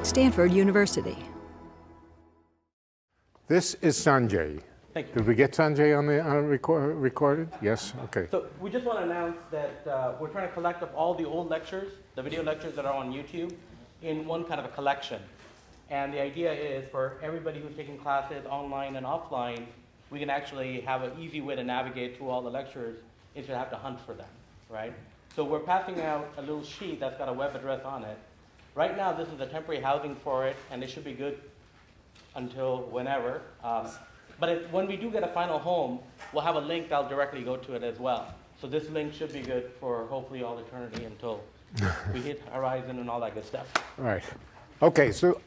Stanford University. This is Sanjay. Thank you. Did we get Sanjay on the recorded? Yes? Okay. So we just want to announce that we're trying to collect up all the old lectures, the video lectures that are on YouTube, in one kind of a collection. And the idea is for everybody who's taking classes online and offline, we can actually have an easy way to navigate through all the lectures instead of have to hunt for them, right? So we're passing out a little sheet that's got a web address on it. Right now, this is the temporary housing for it, and it should be good until whenever. But when we do get a final home, we'll have a link that'll directly go to it as well. So this link should be good for hopefully all eternity until we hit Horizon and all that good stuff. All right. Okay, so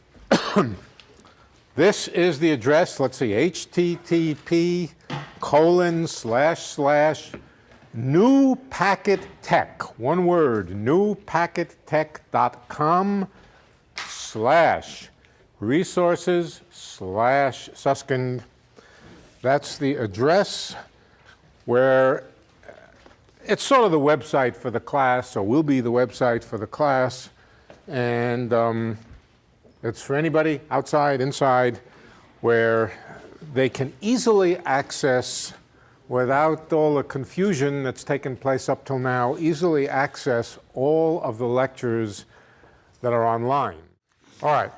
this is the address. Let's see, http://new packet tech, one word, newpackettech.com/resources/Susskind. That's the address where it's sort of the website for the class, or will be the website for the class. And it's for anybody, outside, inside, where they can easily access, without all the confusion that's taken place up till now, easily access all of the lectures that are online. All right.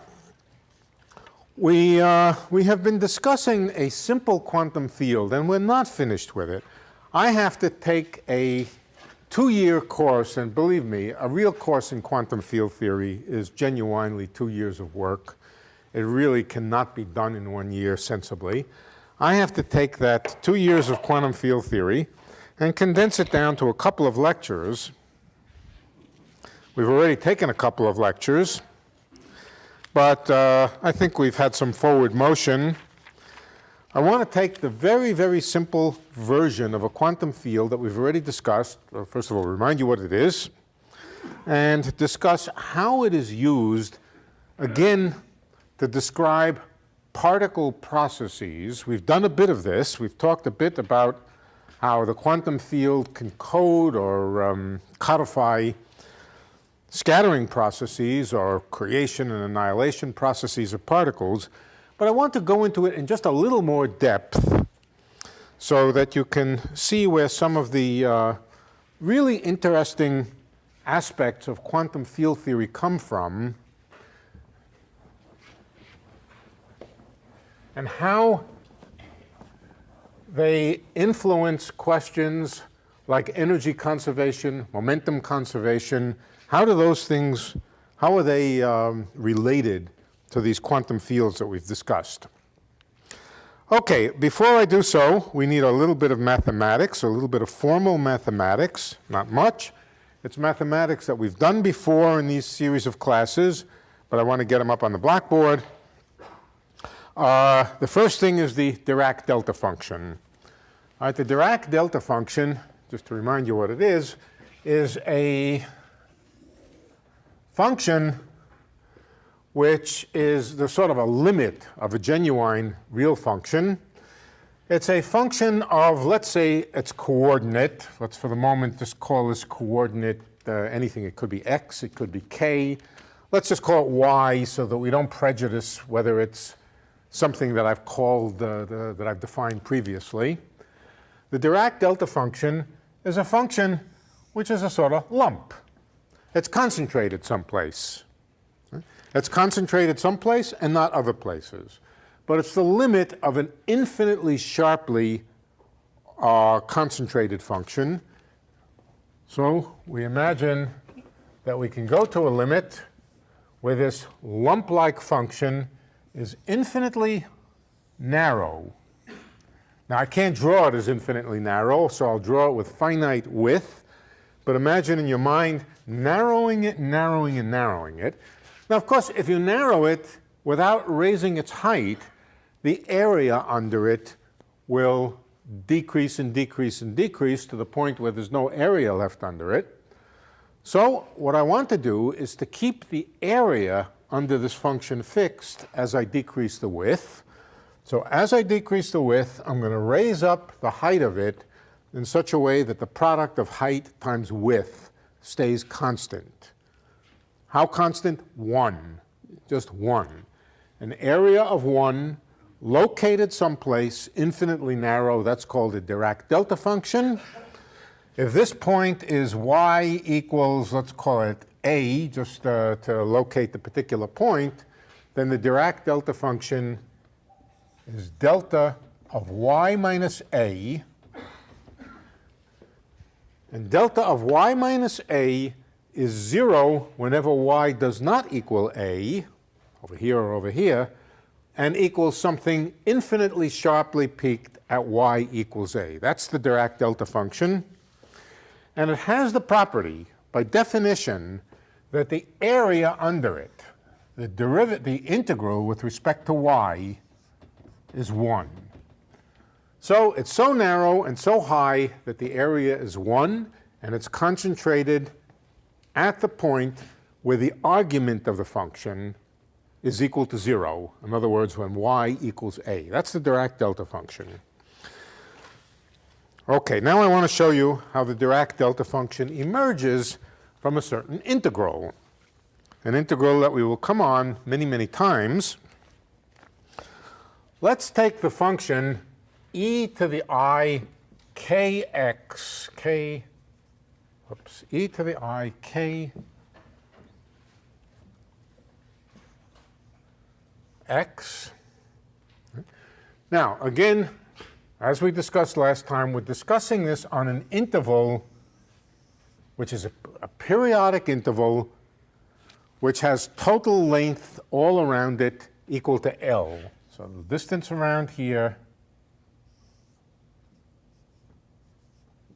We have been discussing a simple quantum field, and we're not finished with it. I have to take a 2-year course, and believe me, a real course in quantum field theory is genuinely 2 years of work. It really cannot be done in 1 year sensibly. I have to take that 2 years of quantum field theory and condense it down to a couple of lectures. We've already taken a couple of lectures, but I think we've had some forward motion. I want to take the very, very simple version of a quantum field that we've already discussed. Well, first of all, remind you what it is, and discuss how it is used, again, to describe particle processes. We've done a bit of this. We've talked a bit about how the quantum field can code or codify scattering processes or creation and annihilation processes of particles. But I want to go into it in just a little more depth so that you can see where some of the really interesting aspects of quantum field theory come from and how they influence questions like energy conservation, momentum conservation. How do those things, how are they related to these quantum fields that we've discussed? Okay, before I do so, we need a little bit of mathematics, a little bit of formal mathematics, not much. It's mathematics that we've done before in these series of classes, but I want to get them up on the blackboard. The first thing is the Dirac delta function. All right, the Dirac delta function, just to remind you what it is a function which is the sort of a limit of a genuine real function. It's a function of, let's say, its coordinate. Let's for the moment just call this coordinate anything. It could be x, it could be k. Let's just call it y so that we don't prejudice whether it's something that I've called, that I've defined previously. The Dirac delta function is a function which is a sort of lump. It's concentrated someplace. It's concentrated someplace and not other places. But it's the limit of an infinitely sharply concentrated function. So we imagine that we can go to a limit where this lump-like function is infinitely narrow. Now, I can't draw it as infinitely narrow, so I'll draw it with finite width. But imagine in your mind narrowing it, narrowing and narrowing it. Now, of course, if you narrow it without raising its height, the area under it will decrease and decrease and decrease to the point where there's no area left under it. So what I want to do is to keep the area under this function fixed as I decrease the width. So as I decrease the width, I'm going to raise up the height of it in such a way that the product of height times width stays constant. How constant? 1. just 1. An area of 1 located someplace infinitely narrow, that's called a Dirac delta function. If this point is y equals, let's call it a, just to locate the particular point, then the Dirac delta function is delta of y minus a. And delta of y minus a is 0 whenever y does not equal a, over here or over here, and equals something infinitely sharply peaked at y equals a. That's the Dirac delta function. And it has the property, by definition, that the area under it, the integral with respect to y, is 1. So it's so narrow and so high that the area is 1, and it's concentrated at the point where the argument of the function is equal to 0. In other words, when y equals a. That's the Dirac delta function. Okay, now I want to show you how the Dirac delta function emerges from a certain integral. An integral that we will come on many, many times. Let's take the function e to the I kx, e to the I k x. Now, again, as we discussed last time, we're discussing this on an interval which is a periodic interval which has total length all around it equal to L. So the distance around here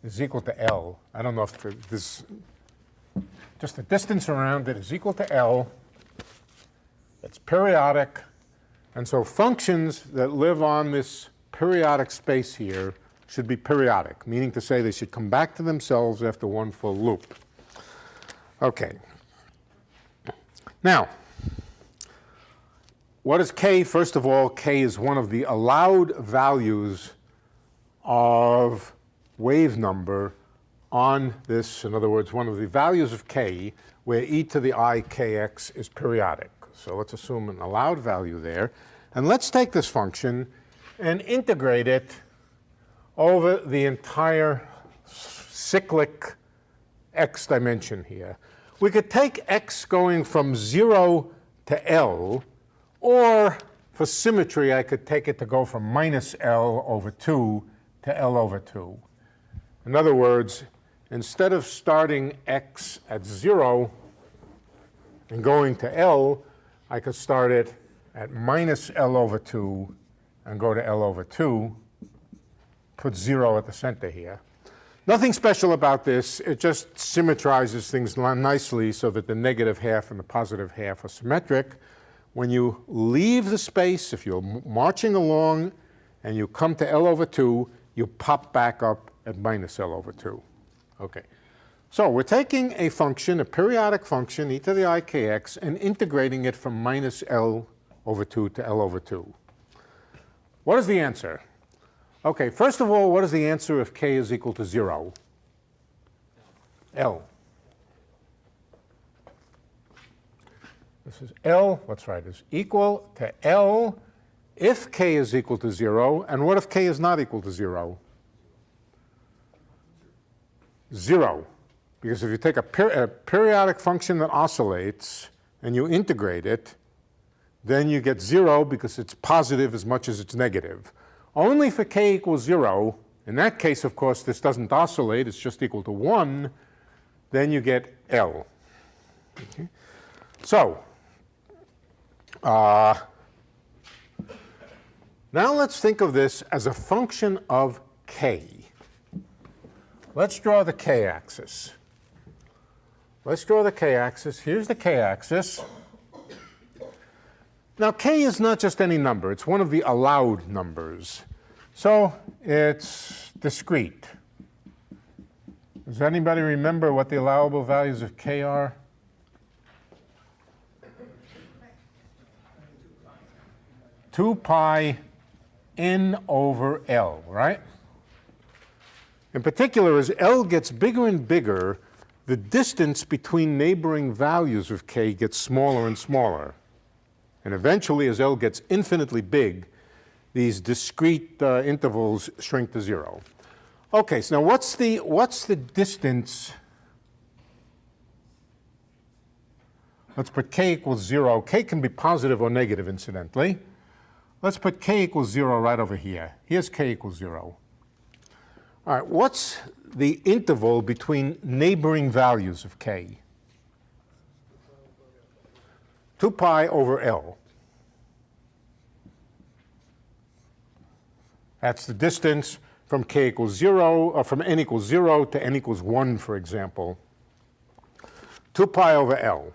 is equal to L. I don't know if this, just the distance around it is equal to L. It's periodic. And so functions that live on this periodic space here should be periodic, meaning to say they should come back to themselves after one full loop. Okay. Now, what is k? First of all, k is one of the allowed values of wave number on this, in other words, one of the values of k where e to the I kx is periodic. So let's assume an allowed value there. And let's take this function and integrate it over the entire cyclic x dimension here. We could take x going from 0 to L, or for symmetry, I could take it to go from minus L over 2 to L over 2. In other words, instead of starting x at 0 and going to L, I could start it at minus L over 2 and go to L over 2, put 0 at the center here. Nothing special about this. It just symmetrizes things nicely so that the negative half and the positive half are symmetric. When you leave the space, if you're marching along and you come to L over 2, you pop back up at minus L over 2. Okay. So we're taking a function, a periodic function, e to the I kx, and integrating it from minus L over 2 to L over 2. What is the answer? Okay, first of all, what is the answer if k is equal to 0? L. This is L, let's write this, equal to L if k is equal to 0. And what if k is not equal to 0? 0. Because if you take a periodic function that oscillates and you integrate it, then you get 0 because it's positive as much as it's negative. Only for k equals 0, in that case, of course, this doesn't oscillate, it's just equal to 1, then you get L. Okay. So, now let's think of this as a function of k. Let's draw the k-axis. Let's draw the k-axis. Here's the k-axis. Now, k is not just any number. It's one of the allowed numbers. So it's discrete. Does anybody remember what the allowable values of k are? Two pi n over L, right? In particular, as L gets bigger and bigger, the distance between neighboring values of k gets smaller and smaller. And eventually, as L gets infinitely big, these discrete intervals shrink to 0. Okay, so now what's the distance? Let's put k equals 0. K can be positive or negative, incidentally. Let's put k equals 0 right over here. Here's k equals 0. All right, what's the interval between neighboring values of k? 2 pi over L. That's the distance from k equals 0, or from n equals 0 to n equals 1, for example. 2 pi over L.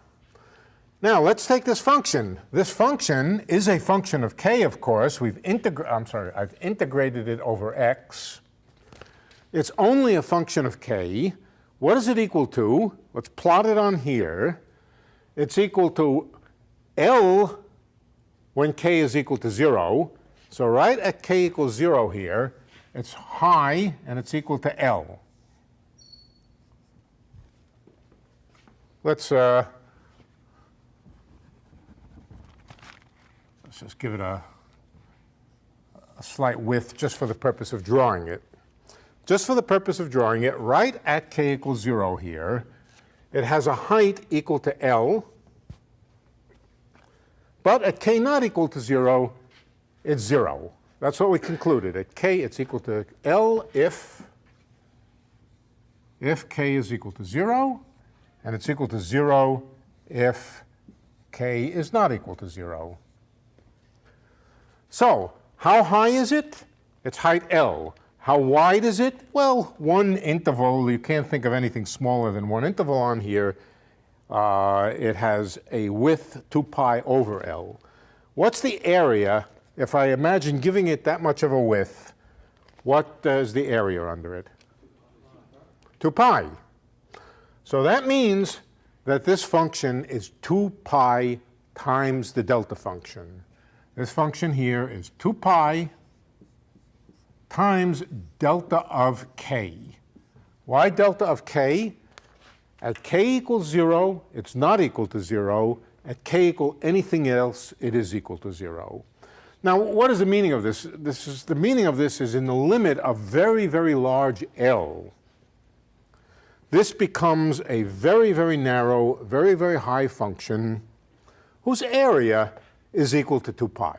Now, let's take this function. This function is a function of k, of course. I've integrated it over x. It's only a function of k. What is it equal to? Let's plot it on here. It's equal to L when k is equal to 0. So right at k equals 0 here, it's high and it's equal to L. Let's just give it a slight width just for the purpose of drawing it. Just for the purpose of drawing it, right at k equals 0 here, it has a height equal to L. But at k not equal to 0, it's 0. That's what we concluded. At k, it's equal to L if k is equal to 0, and it's equal to 0 if k is not equal to 0. So, how high is it? It's height L. How wide is it? Well, one interval. You can't think of anything smaller than one interval on here. It has a width 2 pi over L. What's the area? If I imagine giving it that much of a width, what is the area under it? 2 pi. So that means that this function is 2 pi times the delta function. This function here is 2 pi times delta of k. Why delta of k? At k equals 0, it's not equal to 0. At k equal anything else, it is equal to 0. Now, what is the meaning of this? The meaning of this is in the limit of very, very large L. This becomes a very, very narrow, very, very high function whose area is equal to 2 pi.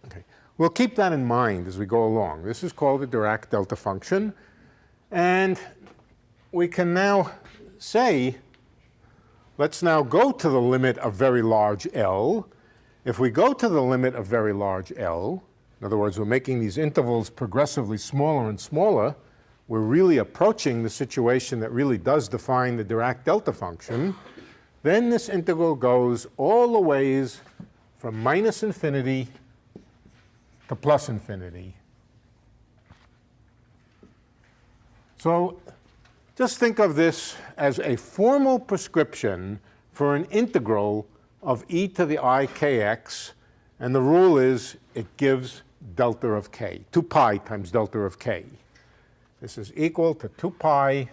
Okay. We'll keep that in mind as we go along. This is called the Dirac delta function. And we can now say, let's now go to the limit of very large L. If we go to the limit of very large L, in other words, we're making these intervals progressively smaller and smaller, we're really approaching the situation that really does define the Dirac delta function, then this integral goes all the ways from minus infinity to plus infinity. So just think of this as a formal prescription for an integral of e to the I kx, and the rule is it gives delta of k, 2 pi times delta of k. This is equal to 2 pi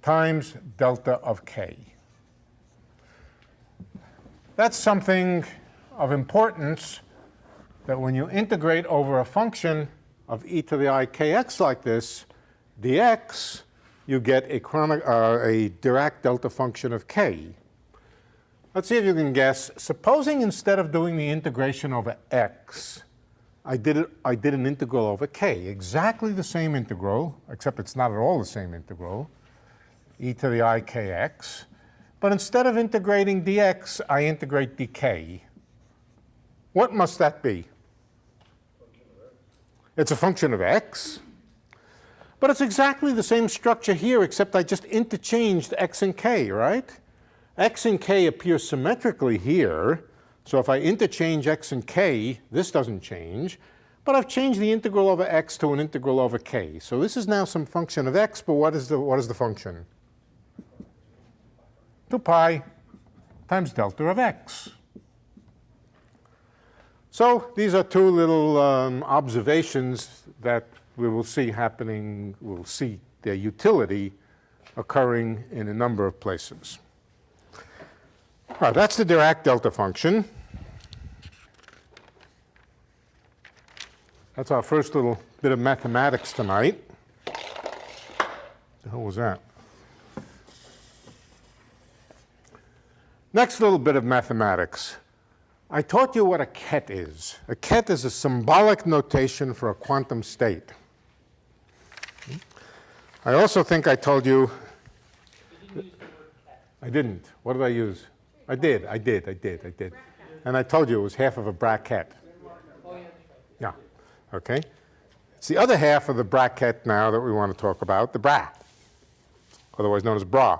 times delta of k. That's something of importance, that when you integrate over a function of e to the I kx like this, dx, you get a Dirac delta function of k. Let's see if you can guess. Supposing instead of doing the integration over x, I did an integral over k, exactly the same integral, except it's not at all the same integral, e to the I kx. But instead of integrating dx, I integrate dk. What must that be? It's a function of x. But it's exactly the same structure here, except I just interchanged x and k, right? X and k appear symmetrically here. So if I interchange x and k, this doesn't change. But I've changed the integral over x to an integral over k. So this is now some function of x, but what is the function? 2 pi times delta of x. So these are two little observations that we will see happening. We'll see their utility occurring in a number of places. All right, that's the Dirac delta function. That's our first little bit of mathematics tonight. What the hell was that? Next little bit of mathematics. I taught you what a ket is. A ket is a symbolic notation for a quantum state. I also think I told you. You didn't use the word ket. I didn't. What did I use? I did. And I told you it was half of a bracket. Yeah. Okay. It's the other half of the bracket now that we want to talk about, the bra, otherwise known as bra.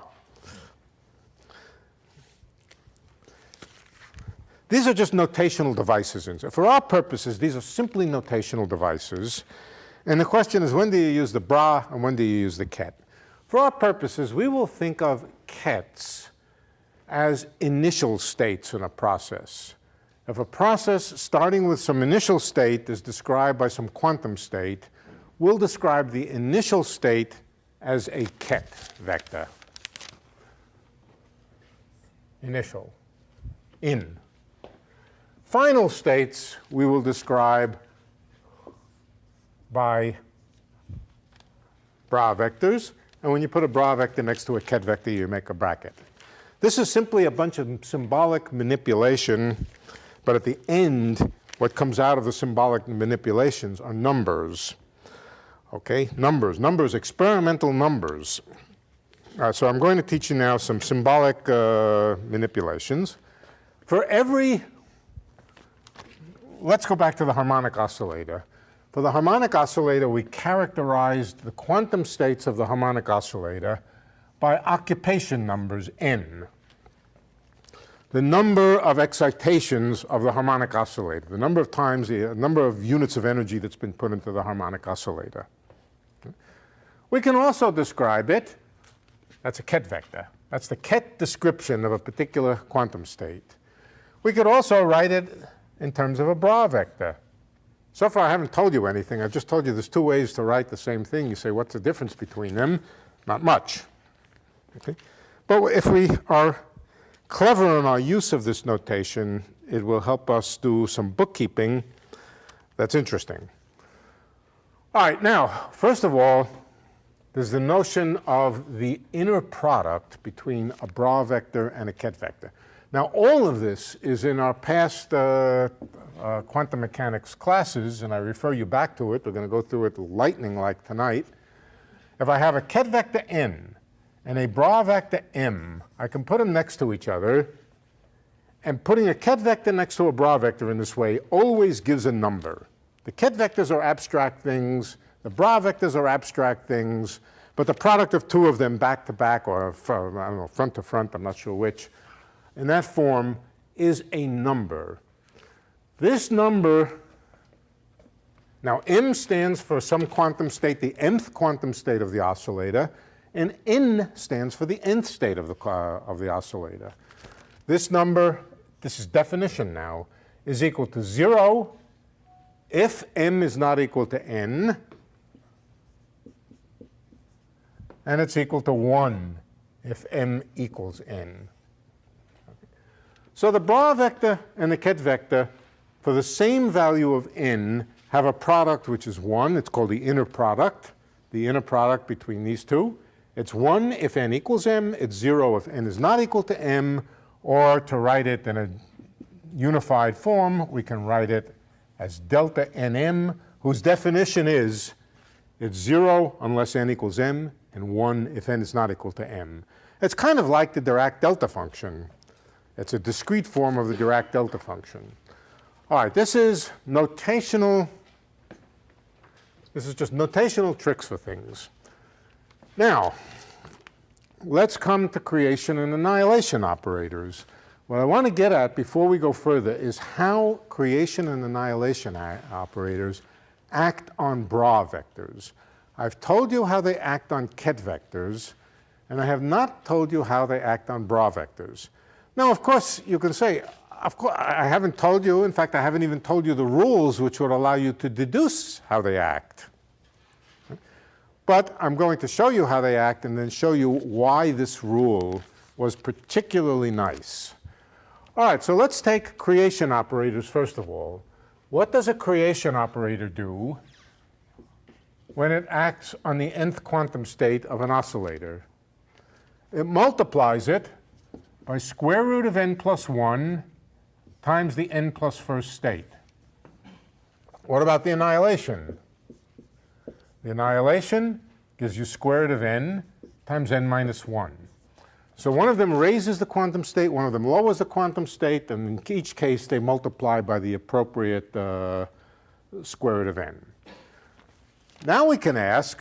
These are just notational devices. For our purposes, these are simply notational devices. And the question is, when do you use the bra and when do you use the ket? For our purposes, we will think of kets as initial states in a process. If a process starting with some initial state is described by some quantum state, we'll describe the initial state as a ket vector. Initial. In. Final states we will describe by bra vectors. And when you put a bra vector next to a ket vector, you make a bracket. This is simply a bunch of symbolic manipulation. But at the end, what comes out of the symbolic manipulations are numbers. Okay, numbers, experimental numbers. So I'm going to teach you now some symbolic manipulations. For every, let's go back to the harmonic oscillator. For the harmonic oscillator, we characterized the quantum states of the harmonic oscillator by occupation numbers, n. The number of excitations of the harmonic oscillator, the number of times, the number of units of energy that's been put into the harmonic oscillator. We can also describe it, that's a ket vector. That's the ket description of a particular quantum state. We could also write it in terms of a bra vector. So far I haven't told you anything. I've just told you there's two ways to write the same thing. You say, what's the difference between them? Not much. Okay? But if we are clever in our use of this notation, it will help us do some bookkeeping that's interesting. All right, now, first of all, there's the notion of the inner product between a bra vector and a ket vector. Now, all of this is in our past quantum mechanics classes, and I refer you back to it. We're going to go through it lightning-like tonight. If I have a ket vector n and a bra vector m, I can put them next to each other, and putting a ket vector next to a bra vector in this way always gives a number. The ket vectors are abstract things, the bra vectors are abstract things, but the product of two of them back to back, or I don't know, front to front, I'm not sure which, in that form is a number. This number, now m stands for some quantum state, the nth quantum state of the oscillator, and n stands for the nth state of the oscillator. This number, this is definition now, is equal to 0 if m is not equal to n, and it's equal to 1 if m equals n. So the bra vector and the ket vector, for the same value of n, have a product which is 1. It's called the inner product between these two. It's 1 if n equals m, it's 0 if n is not equal to m, or to write it in a unified form, we can write it as delta nm, whose definition is it's 0 unless n equals m, and 1 if n is not equal to m. It's kind of like the Dirac delta function. It's a discrete form of the Dirac delta function. All right, this is notational. This is just notational tricks for things. Now, let's come to creation and annihilation operators. What I want to get at before we go further is how creation and annihilation operators act on bra vectors. I've told you how they act on ket vectors, and I have not told you how they act on bra vectors. Now, of course, you can say, of course, I haven't told you, in fact, I haven't even told you the rules which would allow you to deduce how they act. But I'm going to show you how they act and then show you why this rule was particularly nice. All right, so let's take creation operators first of all. What does a creation operator do when it acts on the nth quantum state of an oscillator? It multiplies it by square root of n plus 1 times the n plus first state. What about the annihilation? The annihilation gives you square root of n times n minus 1. So one of them raises the quantum state, one of them lowers the quantum state, and in each case they multiply by the appropriate square root of n. Now we can ask,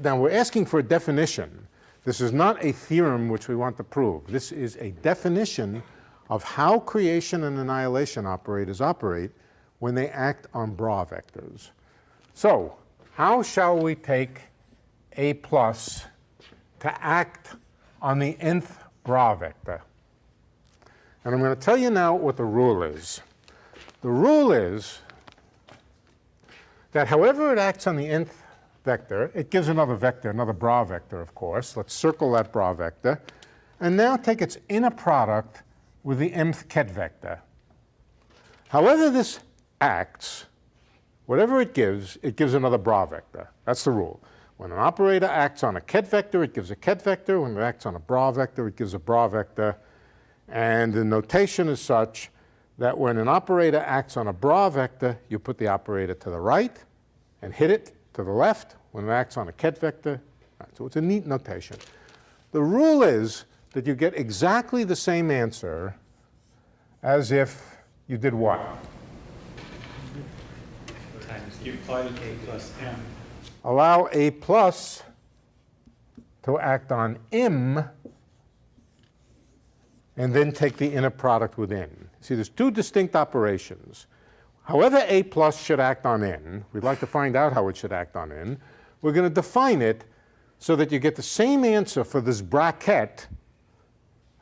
now we're asking for a definition. This is not a theorem which we want to prove. This is a definition of how creation and annihilation operators operate when they act on bra vectors. So how shall we take A plus to act on the nth bra vector? And I'm going to tell you now what the rule is. The rule is that however it acts on the nth vector, it gives another vector, another bra vector, of course. Let's circle that bra vector. And now take its inner product with the mth ket vector. However this acts, whatever it gives another bra vector. That's the rule. When an operator acts on a ket vector, it gives a ket vector. When it acts on a bra vector, it gives a bra vector. And the notation is such that when an operator acts on a bra vector, you put the operator to the right and hit it to the left. When it acts on a ket vector, right, so it's a neat notation. The rule is that you get exactly the same answer as if you did what? Times you applied A plus M. Allow A plus to act on M and then take the inner product with N. See, there's two distinct operations. However A plus should act on N, we'd like to find out how it should act on N, we're going to define it so that you get the same answer for this bracket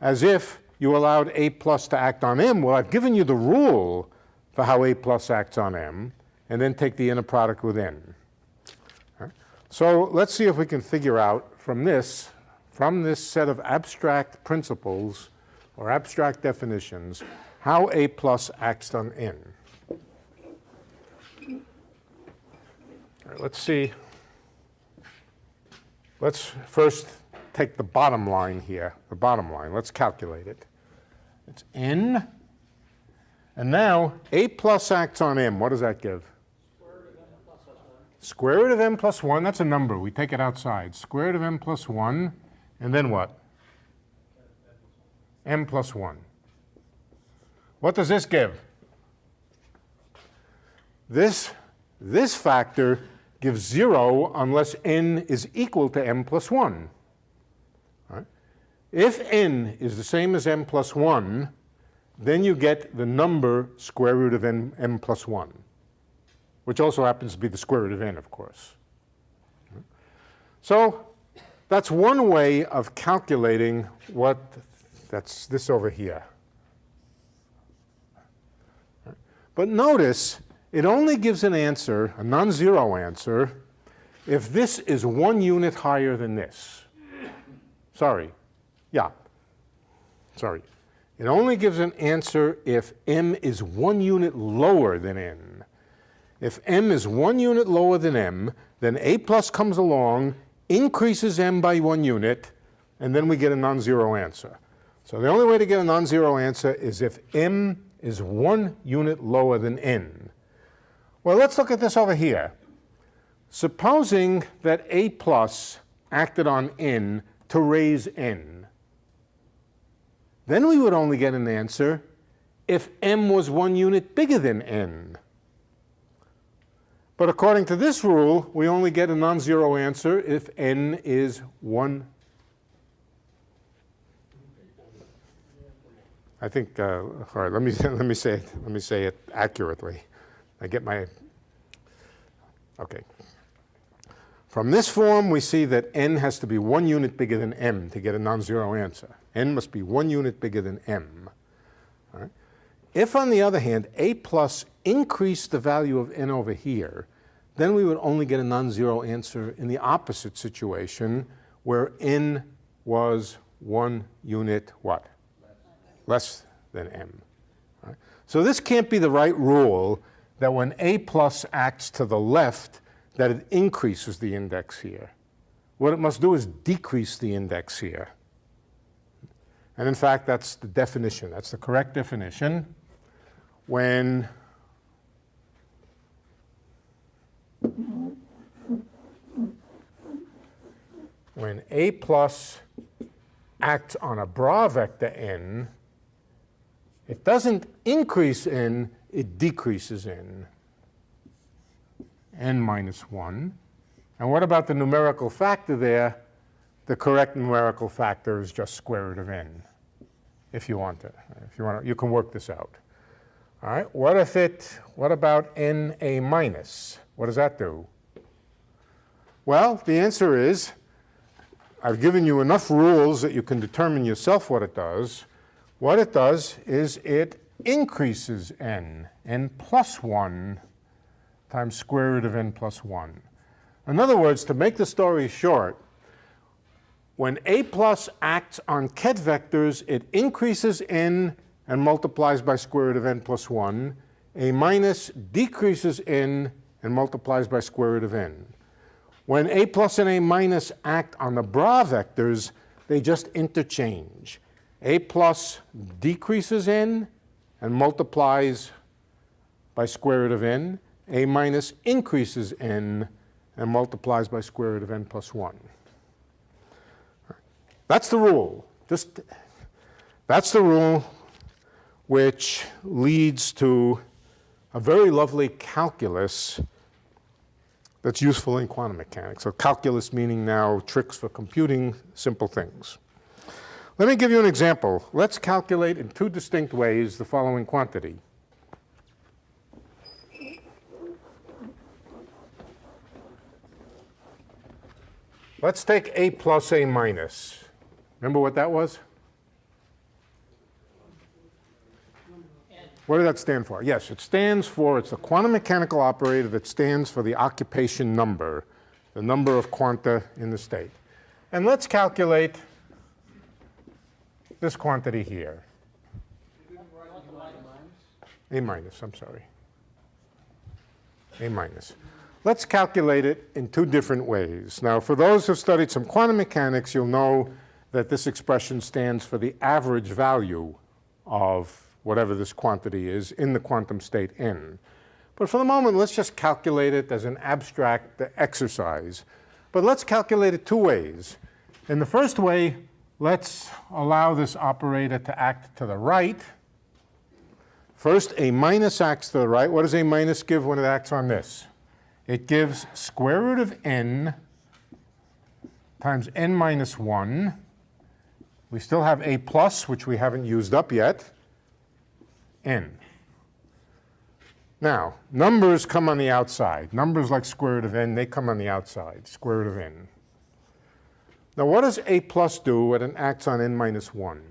as if you allowed A plus to act on M. Well, I've given you the rule for how A plus acts on M, and then take the inner product with N. Right? So let's see if we can figure out from this set of abstract principles or abstract definitions, how A plus acts on N. All right, let's see. Let's first take the bottom line here, the bottom line. Let's calculate it. It's N. And now A plus acts on M. What does that give? Square root of m plus 1, that's a number. We take it outside. Square root of m plus 1, and then what? M plus 1. What does this give? This factor gives 0 unless n is equal to m plus 1. Right? If n is the same as m plus 1, then you get the number square root of m plus 1. Which also happens to be the square root of n, of course. So that's one way of calculating that's this over here. But notice, it only gives an answer, a non-zero answer, if this is 1 unit higher than this. Sorry. Yeah. Sorry. It only gives an answer if m is 1 unit lower than n. If m is 1 unit lower than m, then A plus comes along, increases m by 1 unit, and then we get a non-zero answer. So the only way to get a non-zero answer is if m is 1 unit lower than n. Well, let's look at this over here. Supposing that A plus acted on n to raise n, then we would only get an answer if m was 1 unit bigger than n. But according to this rule, we only get a non-zero answer if n is 1. I think, all right, let me say it accurately. I get my, okay. From this form, we see that n has to be 1 unit bigger than m to get a non-zero answer. N must be 1 unit bigger than m. All right? If, on the other hand, A plus increased the value of n over here, then we would only get a non-zero answer in the opposite situation, where n was 1 unit what? Less than m. Right? So this can't be the right rule that when a plus acts to the left, that it increases the index here. What it must do is decrease the index here. And in fact, that's the definition. That's the correct definition. When a plus acts on a bra vector n, it doesn't increase n, it decreases n minus 1. And what about the numerical factor there? The correct numerical factor is just square root of n, if you want to. You can work this out. All right, what about n(a minus? What does that do? Well, the answer is, I've given you enough rules that you can determine yourself what it does. What it does is it increases n plus 1 times square root of n plus 1. In other words, to make the story short, when a plus acts on ket vectors, it increases n and multiplies by square root of n plus 1. A minus decreases n and multiplies by square root of n. When a plus and a minus act on the bra vectors, they just interchange. A plus decreases n and multiplies by square root of n. A minus increases n and multiplies by square root of n plus 1. That's the rule. That's the rule which leads to a very lovely calculus that's useful in quantum mechanics. So calculus meaning now tricks for computing simple things. Let me give you an example. Let's calculate in two distinct ways the following quantity. Let's take a plus a minus. Remember what that was? What did that stand for? Yes, it stands for, it's a quantum mechanical operator that stands for the occupation number, the number of quanta in the state. And let's calculate this quantity here. A minus, I'm sorry. A minus. Let's calculate it in two different ways. Now, for those who've studied some quantum mechanics, you'll know that this expression stands for the average value of whatever this quantity is in the quantum state n. But for the moment, let's just calculate it as an abstract exercise. But let's calculate it two ways. In the first way, let's allow this operator to act to the right. First, a minus acts to the right. What does a minus give when it acts on this? It gives square root of n times n minus 1. We still have a plus, which we haven't used up yet, n. Now, numbers come on the outside. Numbers like square root of n, they come on the outside, square root of n. Now, what does a plus do when it acts on n minus 1?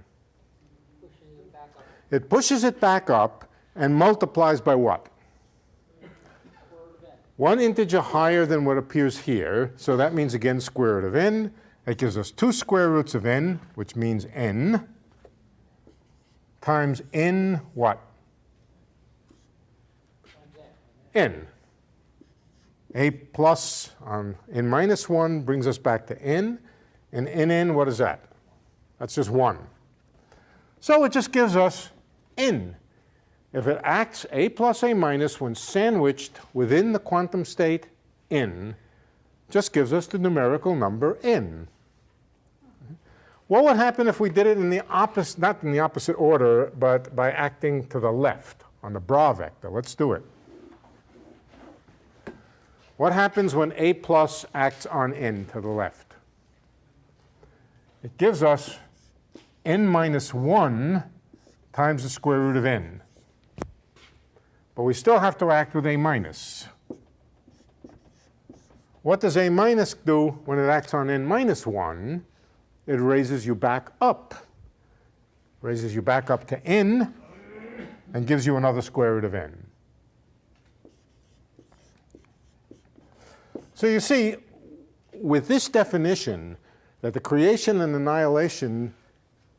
It pushes it back up and multiplies by what? One integer higher than what appears here, so that means, again, square root of n. It gives us two square roots of n, which means n, times n what? N. A plus on n minus 1 brings us back to n, and nn, what is that? That's just 1. So it just gives us n. If it acts a plus a minus when sandwiched within the quantum state n, just gives us the numerical number n. What would happen if we did it in the opposite, not in the opposite order, but by acting to the left on the bra vector? Let's do it. What happens when a plus acts on n to the left? It gives us n minus 1 times the square root of n. But we still have to act with a minus. What does a minus do when it acts on n minus 1? It raises you back up. Raises you back up to n and gives you another square root of n. So you see, with this definition, that the creation and annihilation,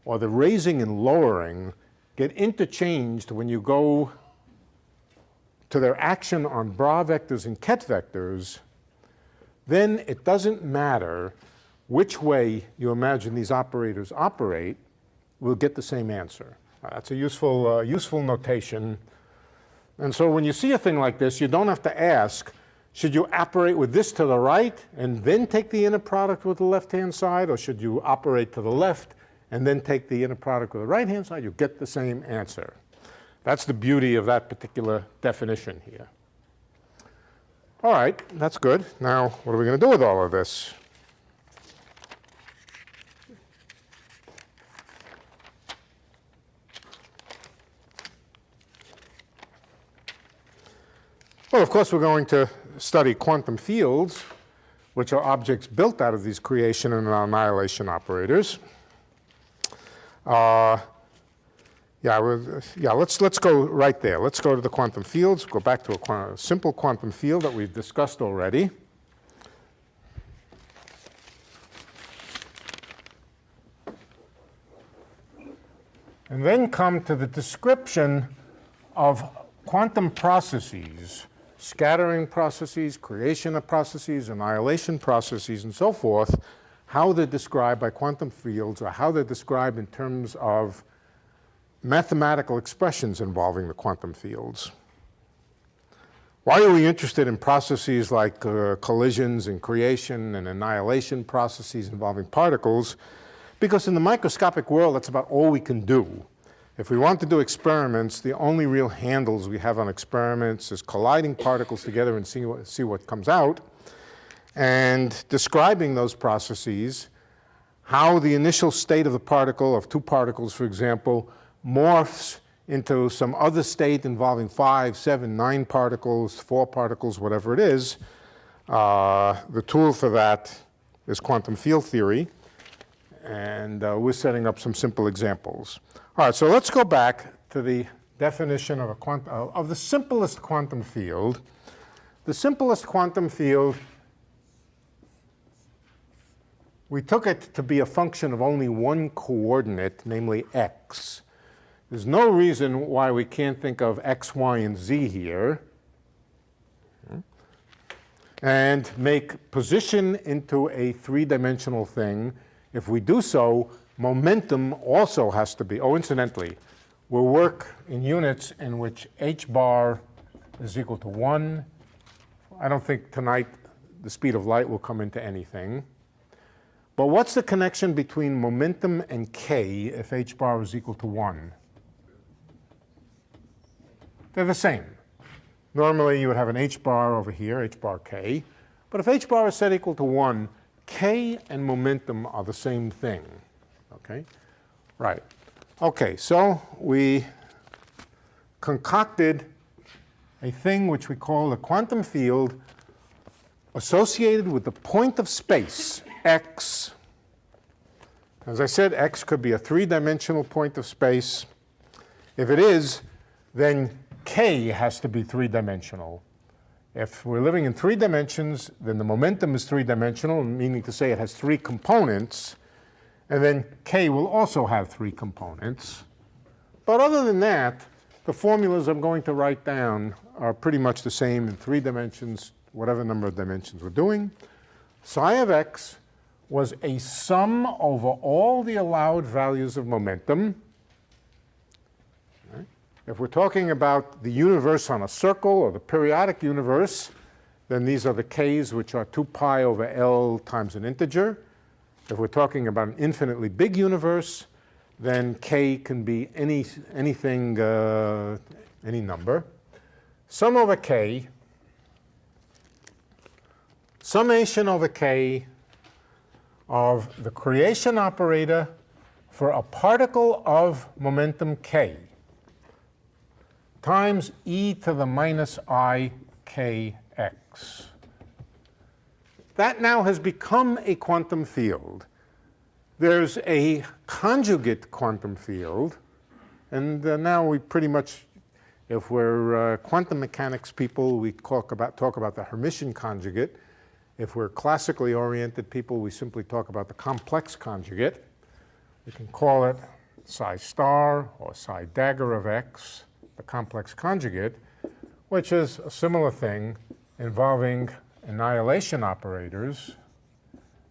or the raising and lowering, get interchanged when you go to their action on bra vectors and ket vectors, then it doesn't matter which way you imagine these operators operate, we'll get the same answer. That's a useful notation. And so when you see a thing like this, you don't have to ask, should you operate with this to the right and then take the inner product with the left-hand side, or should you operate to the left and then take the inner product with the right-hand side? You get the same answer. That's the beauty of that particular definition here. All right, that's good. Now, what are we going to do with all of this? Well, of course, we're going to study quantum fields, which are objects built out of these creation and annihilation operators. Let's go right there. Let's go to the quantum fields. Go back to a simple quantum field that we've discussed already. And then come to the description of quantum processes, scattering processes, creation of processes, annihilation processes, and so forth, how they're described by quantum fields, or how they're described in terms of mathematical expressions involving the quantum fields. Why are we interested in processes like collisions and creation and annihilation processes involving particles? Because in the microscopic world, that's about all we can do. If we want to do experiments, the only real handles we have on experiments is colliding particles together and see what comes out, and describing those processes, how the initial state of the particle, of two particles, for example, morphs into some other state involving 5, 7, 9 particles, 4 particles, whatever it is. The tool for that is quantum field theory, and we're setting up some simple examples. All right, so let's go back to the definition of the simplest quantum field. The simplest quantum field, we took it to be a function of only one coordinate, namely x. There's no reason why we can't think of x, y, and z here and make position into a three-dimensional thing. If we do so, momentum also has to be, incidentally, we'll work in units in which h bar is equal to 1. I don't think tonight the speed of light will come into anything. But what's the connection between momentum and k if h bar is equal to 1? They're the same. Normally, you would have an h bar over here, h bar k. But if h bar is set equal to 1, k and momentum are the same thing. Okay? Right. Okay, so we concocted a thing which we call a quantum field associated with the point of space, x. As I said, x could be a three-dimensional point of space. If it is, then k has to be three-dimensional. If we're living in 3 dimensions, then the momentum is three-dimensional, meaning to say it has 3 components. And then k will also have 3 components. But other than that, the formulas I'm going to write down are pretty much the same in 3 dimensions, whatever number of dimensions we're doing. Psi of x was a sum over all the allowed values of momentum. If we're talking about the universe on a circle or the periodic universe, then these are the k's, which are 2 pi over L times an integer. If we're talking about an infinitely big universe, then k can be anything, any number. Sum over k, summation over k of the creation operator for a particle of momentum k times e to the minus I kx. That now has become a quantum field. There's a conjugate quantum field, and now we pretty much, if we're quantum mechanics people, we talk about the Hermitian conjugate. If we're classically oriented people, we simply talk about the complex conjugate. We can call it psi star or psi dagger of x, the complex conjugate, which is a similar thing involving annihilation operators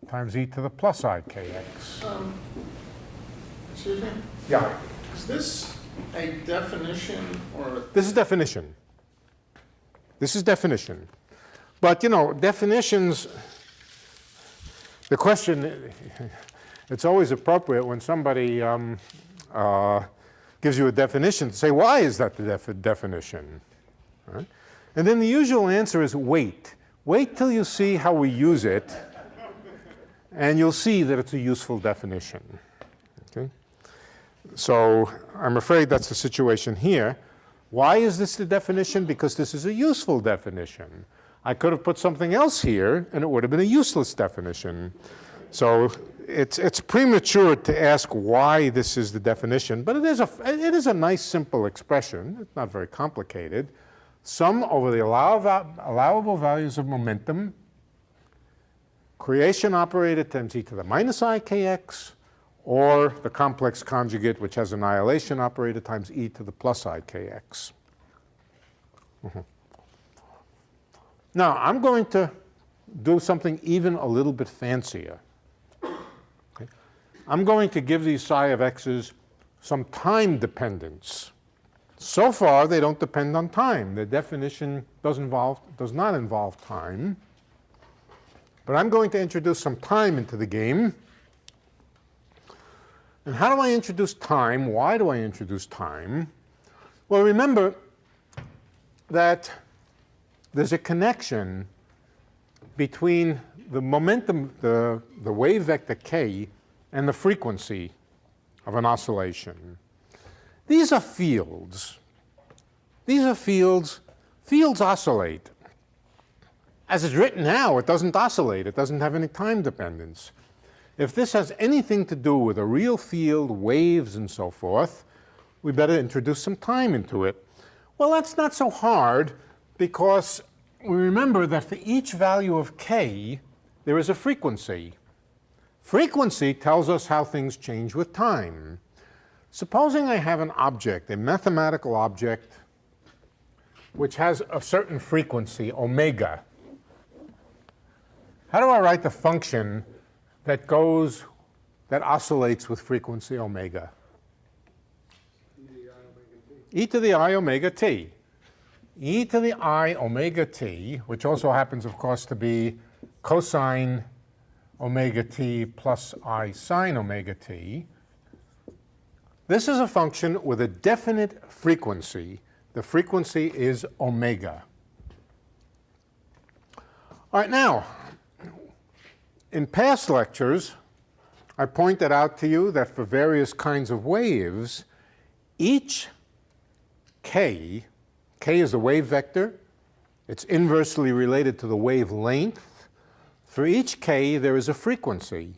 times e to the plus I kx. Excuse me? Yeah. Is this a definition or? This is definition. This is definition. But, you know, definitions, the question, it's always appropriate when somebody gives you a definition to say, why is that the definition? Right? And then the usual answer is wait. Wait till you see how we use it, and you'll see that it's a useful definition. Okay? So I'm afraid that's the situation here. Why is this the definition? Because this is a useful definition. I could have put something else here, and it would have been a useless definition. So it's premature to ask why this is the definition, but it is a nice, simple expression. It's not very complicated. Sum over the allowable values of momentum, creation operator times e to the minus I kx, or the complex conjugate, which has annihilation operator times e to the plus I kx. Now, I'm going to do something even a little bit fancier. Okay? I'm going to give these psi of x's some time dependence. So far, they don't depend on time. The definition does not involve time. But I'm going to introduce some time into the game. And how do I introduce time? Why do I introduce time? Well, remember that there's a connection between the momentum, the wave vector k, and the frequency of an oscillation. These are fields. These are fields. Fields oscillate. As it's written now, it doesn't oscillate. It doesn't have any time dependence. If this has anything to do with a real field, waves, and so forth, we better introduce some time into it. Well, that's not so hard, because we remember that for each value of k, there is a frequency. Frequency tells us how things change with time. Supposing I have an object, a mathematical object, which has a certain frequency, omega. How do I write the function that oscillates with frequency omega? E to the I omega t. E to the I omega t, which also happens, of course, to be cosine omega t plus I sine omega t. This is a function with a definite frequency. The frequency is omega. All right, now, in past lectures, I pointed out to you that for various kinds of waves, each k is the wave vector. It's inversely related to the wavelength. For each k, there is a frequency.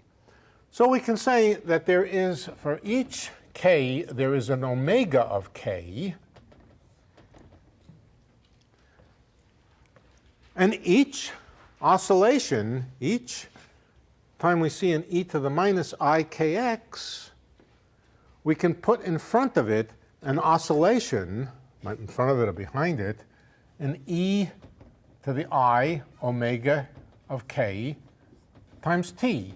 So we can say that there is, for each k, there is an omega of k. And each oscillation, each time we see an e to the minus I kx, we can put in front of it an oscillation, in front of it or behind it, an e to the I omega of k times t.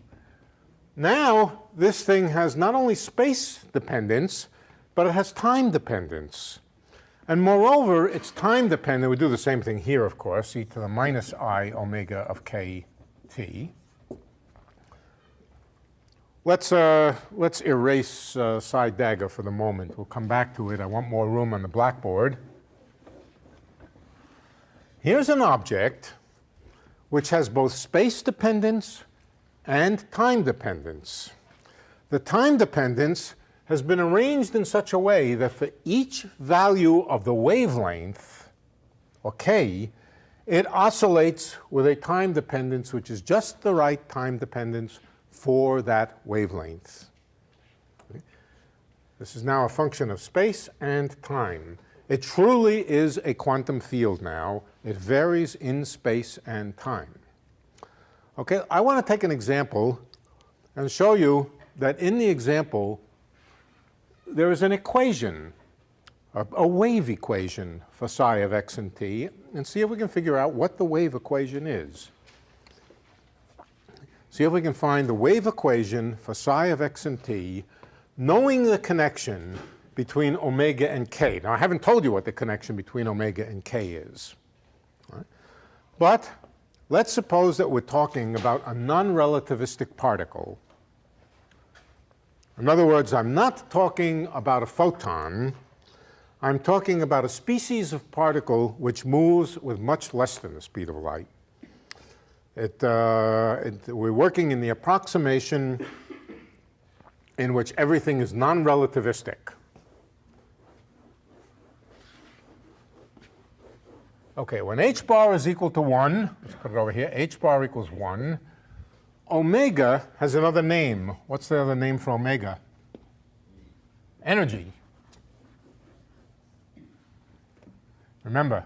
Now, this thing has not only space dependence, but it has time dependence. And moreover, it's time dependent. We do the same thing here, of course, e to the minus I omega of k t. Let's erase psi dagger for the moment. We'll come back to it. I want more room on the blackboard. Here's an object which has both space dependence and time dependence. The time dependence has been arranged in such a way that for each value of the wavelength, or k, it oscillates with a time dependence which is just the right time dependence for that wavelength. Okay. This is now a function of space and time. It truly is a quantum field now. It varies in space and time. Okay, I want to take an example and show you that in the example, there is an equation, a wave equation for psi of x and t, and see if we can figure out what the wave equation is. See if we can find the wave equation for psi of x and t, knowing the connection between omega and k. Now, I haven't told you what the connection between omega and k is. Right? But let's suppose that we're talking about a non-relativistic particle. In other words, I'm not talking about a photon. I'm talking about a species of particle which moves with much less than the speed of light. We're working in the approximation in which everything is non-relativistic. Okay, when h bar is equal to 1, let's put it over here, h bar equals 1, omega has another name. What's the other name for omega? Energy. Remember,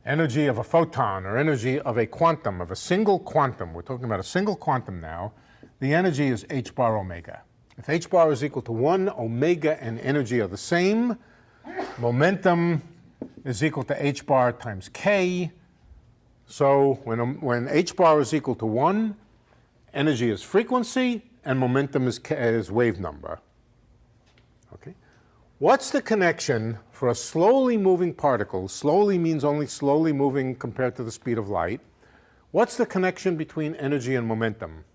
energy of a photon or energy of a quantum, of a single quantum, we're talking about a single quantum now, the energy is h bar omega. If h bar is equal to 1, omega and energy are the same. Momentum is equal to h bar times k. So when h bar is equal to 1, energy is frequency and momentum is wave number. Okay. What's the connection for a slowly moving particle? Slowly means only slowly moving compared to the speed of light. What's the connection between energy and momentum?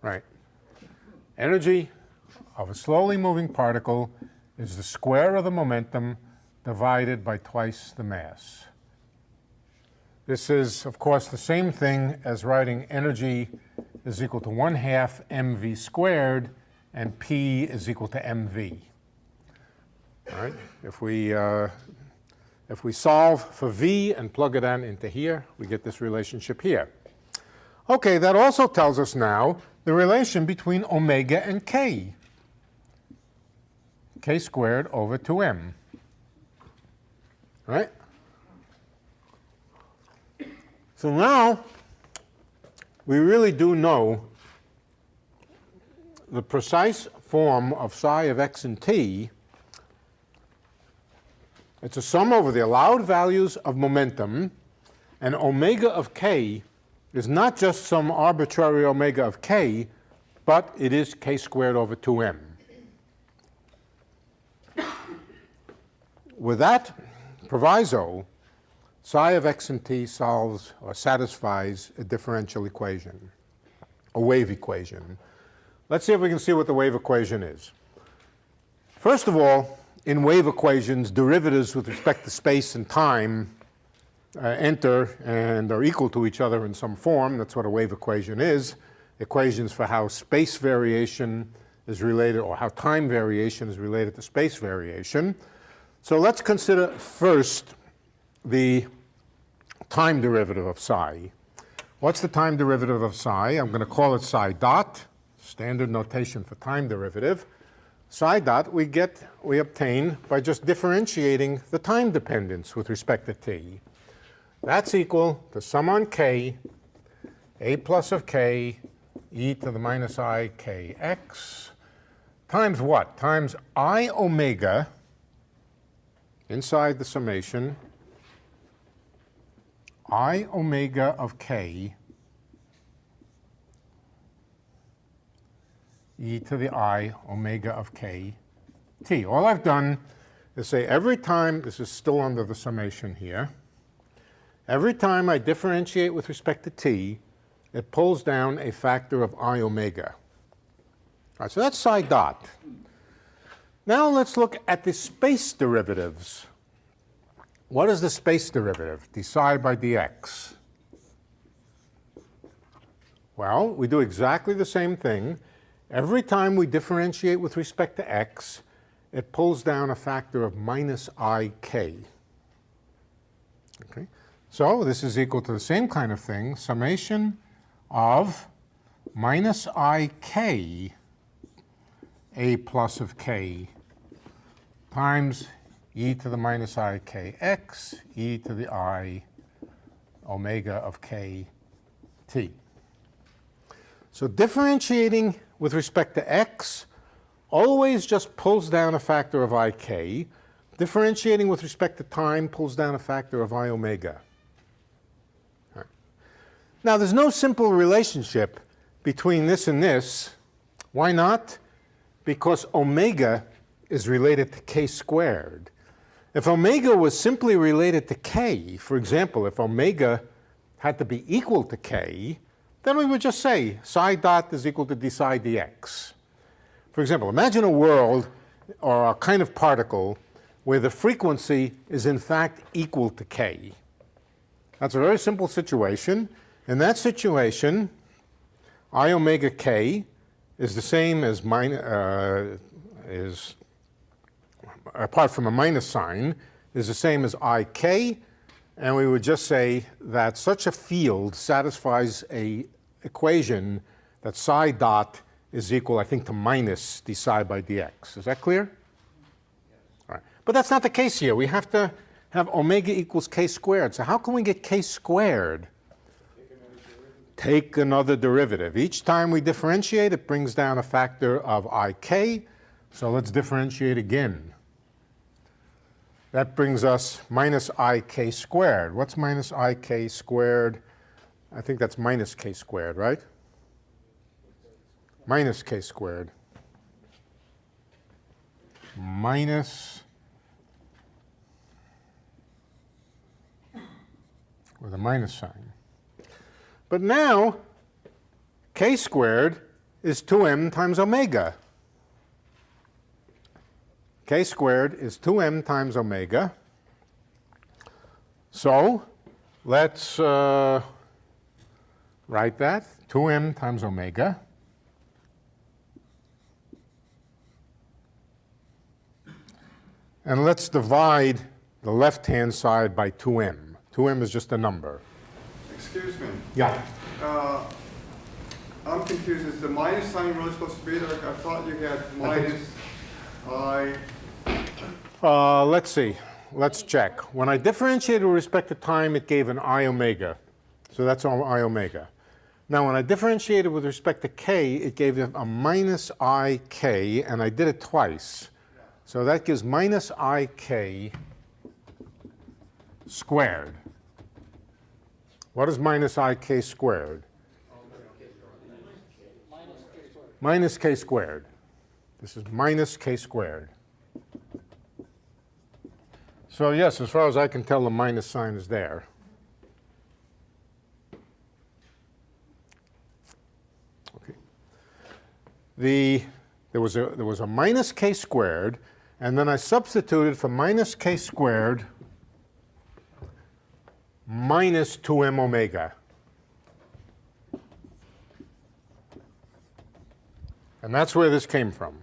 Right. Energy of a slowly moving particle is the square of the momentum divided by twice the mass. This is, of course, the same thing as writing energy is equal to 1/2 mv squared and P is equal to mv. All right? If we solve for V and plug it in into here, we get this relationship here. Okay, that also tells us now the relation between omega and k. K squared over 2m. All right? So now we really do know the precise form of psi of x and t. It's a sum over the allowed values of momentum, and omega of k is not just some arbitrary omega of k, but it is k squared over 2m. With that proviso, psi of x and t solves or satisfies a differential equation, a wave equation. Let's see if we can see what the wave equation is. First of all, in wave equations, derivatives with respect to space and time enter and are equal to each other in some form. That's what a wave equation is. Equations for how space variation is related, or how time variation is related to space variation. So let's consider first the time derivative of psi. What's the time derivative of psi? I'm going to call it psi dot, standard notation for time derivative. Psi dot we obtain by just differentiating the time dependence with respect to t. That's equal to sum on k, a plus of k, e to the minus I kx, times what? Times I omega inside the summation, I omega of k, e to the I omega of k t. All I've done is say every time, this is still under the summation here, every time I differentiate with respect to t, it pulls down a factor of I omega. All right, so that's psi dot. Now let's look at the space derivatives. What is the space derivative? dψ by dx. Well, we do exactly the same thing. Every time we differentiate with respect to x, it pulls down a factor of minus ik. Okay? So this is equal to the same kind of thing, summation of minus ik, a plus of k, times e to the minus I kx, e to the I omega of k t. So differentiating with respect to x always just pulls down a factor of ik. Differentiating with respect to time pulls down a factor of I omega. All right. Now, there's no simple relationship between this and this. Why not? Because omega is related to k squared. If omega was simply related to k, for example, if omega had to be equal to k, then we would just say psi dot is equal to d psi dx. For example, imagine a world or a kind of particle where the frequency is in fact equal to k. That's a very simple situation. In that situation, I omega k is the same as apart from a minus sign, is the same as ik, and we would just say that such a field satisfies a equation that psi dot is equal, I think, to minus d psi by dx. Is that clear? All right. But that's not the case here. We have to have omega equals k squared. So how can we get k squared? Take another derivative. Each time we differentiate, it brings down a factor of ik. So let's differentiate again. That brings us minus ik squared. What's minus ik squared? I think that's minus k squared, right? Minus k squared. Minus, with a minus sign. But now, k squared is 2m times omega. K squared is 2m times omega. So let's write that, 2m times omega. And let's divide the left-hand side by 2m. 2m is just a number. Excuse me. Yeah. I'm confused. Is the minus sign really supposed to be there? I thought you had minus I. Let's see. Let's check. When I differentiated with respect to time, it gave an I omega. So that's I omega. Now, when I differentiated with respect to k, it gave a minus ik, and I did it twice. So that gives minus ik squared. What is minus ik squared? Minus k squared. This is minus k squared. So yes, as far as I can tell, the minus sign is there. Okay. There was a minus k squared, and then I substituted for minus k squared minus 2m omega. And that's where this came from.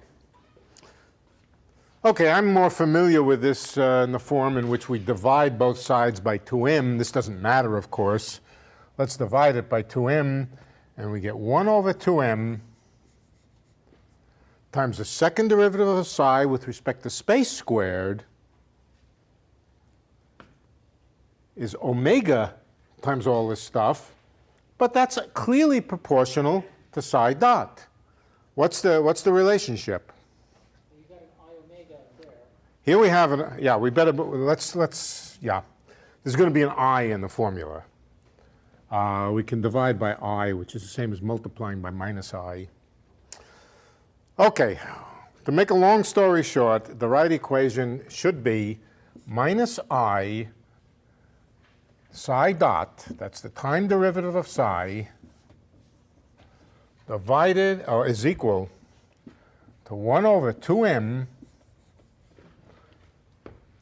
Okay, I'm more familiar with this in the form in which we divide both sides by 2m. This doesn't matter, of course. Let's divide it by 2m, and we get 1 over 2m times the second derivative of psi with respect to space squared is omega times all this stuff, but that's clearly proportional to psi dot. What's the relationship? You got an I omega there. Here we have an, yeah, we better, yeah. There's going to be an I in the formula. We can divide by I, which is the same as multiplying by minus I. Okay, to make a long story short, the right equation should be minus I psi dot, that's the time derivative of psi, divided, or is equal to 1 over 2m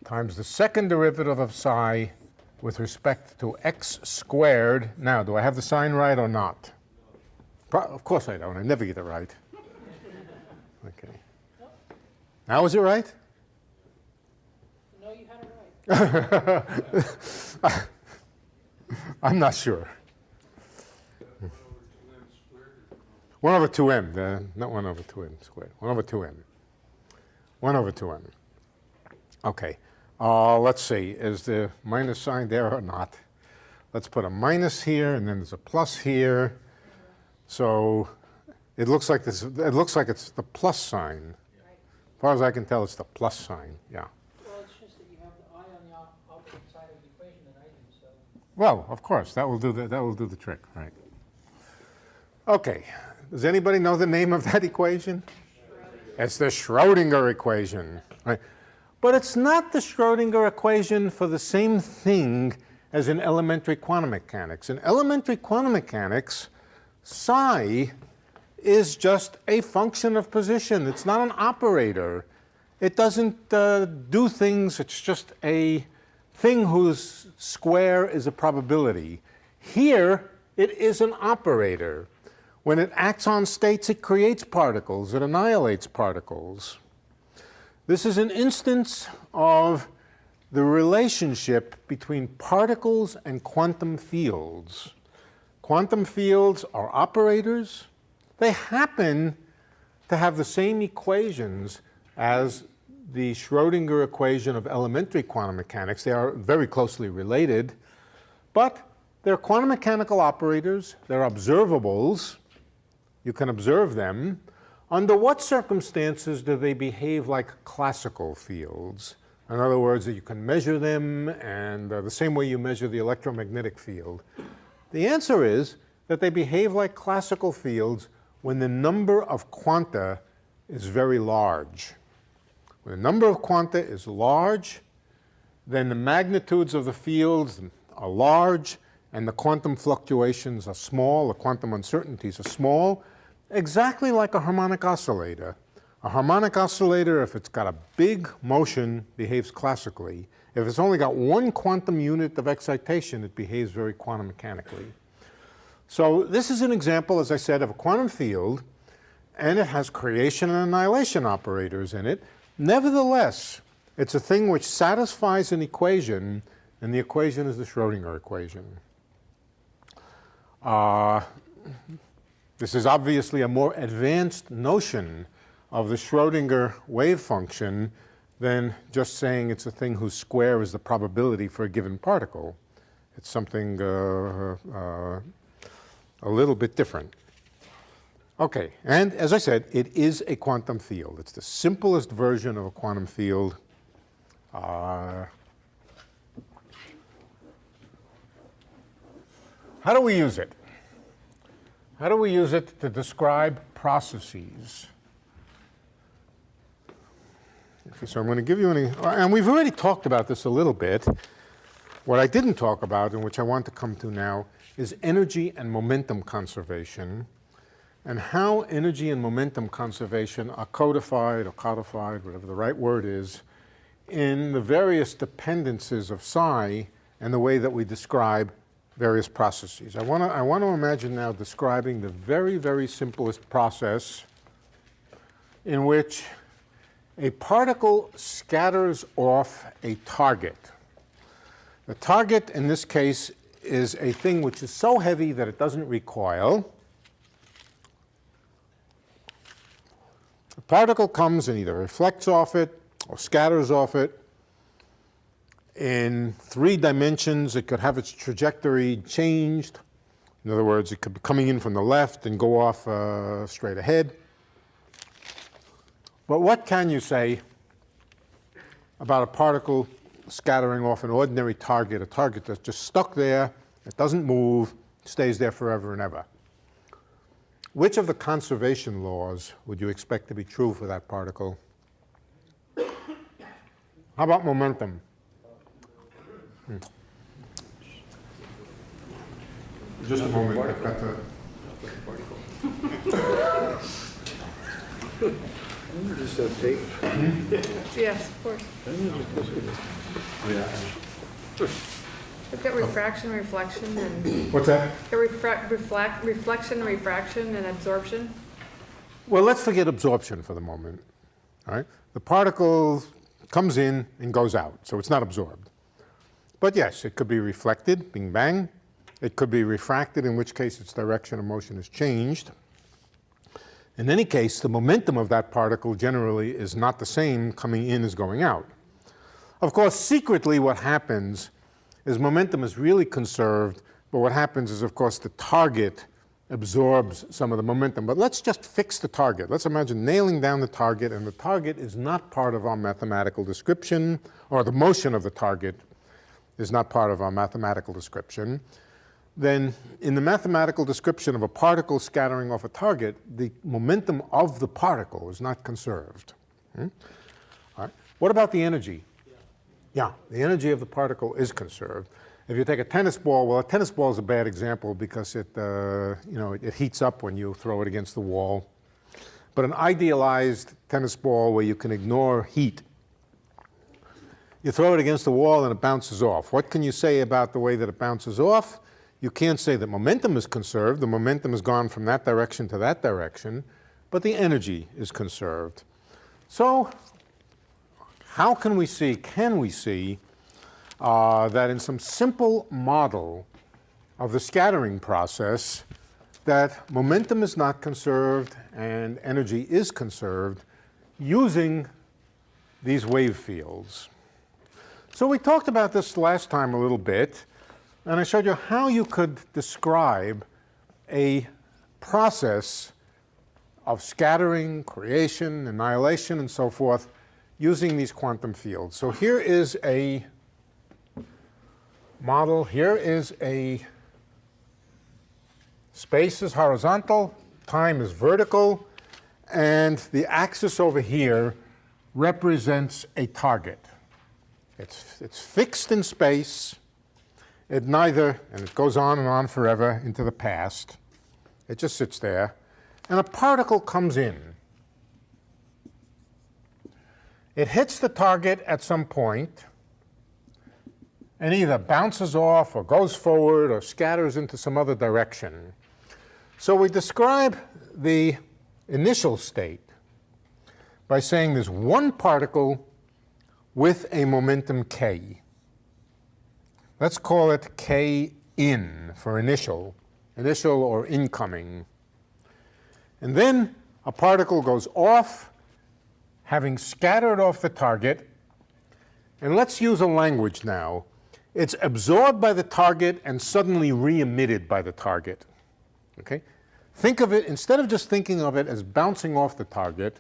times the second derivative of psi with respect to x squared. Now, do I have the sign right or not? Of course I don't. I never get it right. Okay. Now is it right? No, you had it right. I'm not sure. 1 over 2m, not 1 over 2m squared. 1 over 2m. 1 over 2m. Okay. Let's see. Is the minus sign there or not? Let's put a minus here, and then there's a plus here. So It looks like this. It looks like it's the plus sign. As far as I can tell, it's the plus sign. Yeah. Well, it's just that you have the I on the opposite side of the equation than I do, so. Well, of course, that will do the trick, right? Okay. Does anybody know the name of that equation? It's the Schrodinger equation, right? But it's not the Schrodinger equation for the same thing as in elementary quantum mechanics. In elementary quantum mechanics, psi is just a function of position. It's not an operator. It doesn't do things. It's just a thing whose square is a probability. Here, it is an operator. When it acts on states, it creates particles. It annihilates particles. This is an instance of the relationship between particles and quantum fields. Quantum fields are operators. They happen to have the same equations as the Schrodinger equation of elementary quantum mechanics. They are very closely related, but they're quantum mechanical operators. They're observables. You can observe them. Under what circumstances do they behave like classical fields? In other words, that you can measure them and the same way you measure the electromagnetic field. The answer is that they behave like classical fields when the number of quanta is very large. When the number of quanta is large, then the magnitudes of the fields are large and the quantum fluctuations are small, the quantum uncertainties are small, exactly like a harmonic oscillator. A harmonic oscillator, if it's got a big motion, behaves classically. If it's only got one quantum unit of excitation, it behaves very quantum mechanically. So this is an example, as I said, of a quantum field, and it has creation and annihilation operators in it. Nevertheless, it's a thing which satisfies an equation, and the equation is the Schrodinger equation. This is obviously a more advanced notion of the Schrodinger wave function than just saying it's a thing whose square is the probability for a given particle. It's something a little bit different. Okay, and as I said, it is a quantum field. It's the simplest version of a quantum field. How do we use it? How do we use it to describe processes? Okay, so I'm going to give you and we've already talked about this a little bit. What I didn't talk about, and which I want to come to now, is energy and momentum conservation, and how energy and momentum conservation are codified or codified, whatever the right word is, in the various dependencies of psi and the way that we describe various processes. I want to imagine now describing the very, very simplest process in which a particle scatters off a target. The target in this case is a thing which is so heavy that it doesn't recoil. The particle comes and either reflects off it or scatters off it. In 3 dimensions, it could have its trajectory changed. In other words, it could be coming in from the left and go off straight ahead. But what can you say about a particle scattering off an ordinary target, a target that's just stuck there, it doesn't move, stays there forever and ever? Which of the conservation laws would you expect to be true for that particle? How about momentum? Just a moment, I've got to... Yes, of course. We've got refraction, reflection, and What's that? reflection, refraction, and absorption. Well, let's forget absorption for the moment. All right? The particle comes in and goes out, so it's not absorbed. But yes, it could be reflected, bing bang. It could be refracted, in which case its direction of motion is changed. In any case, the momentum of that particle generally is not the same coming in as going out. Of course, secretly what happens is momentum is really conserved, but what happens is, of course, the target absorbs some of the momentum. But let's just fix the target. Let's imagine nailing down the target, and the target is not part of our mathematical description, or the motion of the target is not part of our mathematical description. Then in the mathematical description of a particle scattering off a target, the momentum of the particle is not conserved. All right. What about the energy? Yeah, the energy of the particle is conserved. If you take a tennis ball, well, a tennis ball is a bad example because it heats up when you throw it against the wall. But an idealized tennis ball where you can ignore heat, you throw it against the wall and it bounces off. What can you say about the way that it bounces off? You can't say that momentum is conserved. The momentum has gone from that direction to that direction, but the energy is conserved. So how can we see that in some simple model of the scattering process, that momentum is not conserved and energy is conserved using these wave fields? So we talked about this last time a little bit, and I showed you how you could describe a process of scattering, creation, annihilation, and so forth using these quantum fields. So here is a model. Here is a space is horizontal, time is vertical, and the axis over here represents a target. It's fixed in space. It neither, and it goes on and on forever into the past. It just sits there. And a particle comes in. It hits the target at some point and either bounces off or goes forward or scatters into some other direction. So we describe the initial state by saying there's one particle with a momentum k. Let's call it k in for initial or incoming. And then a particle goes off, having scattered off the target. And let's use a language now. It's absorbed by the target and suddenly re-emitted by the target. Okay? Think of it, instead of just thinking of it as bouncing off the target,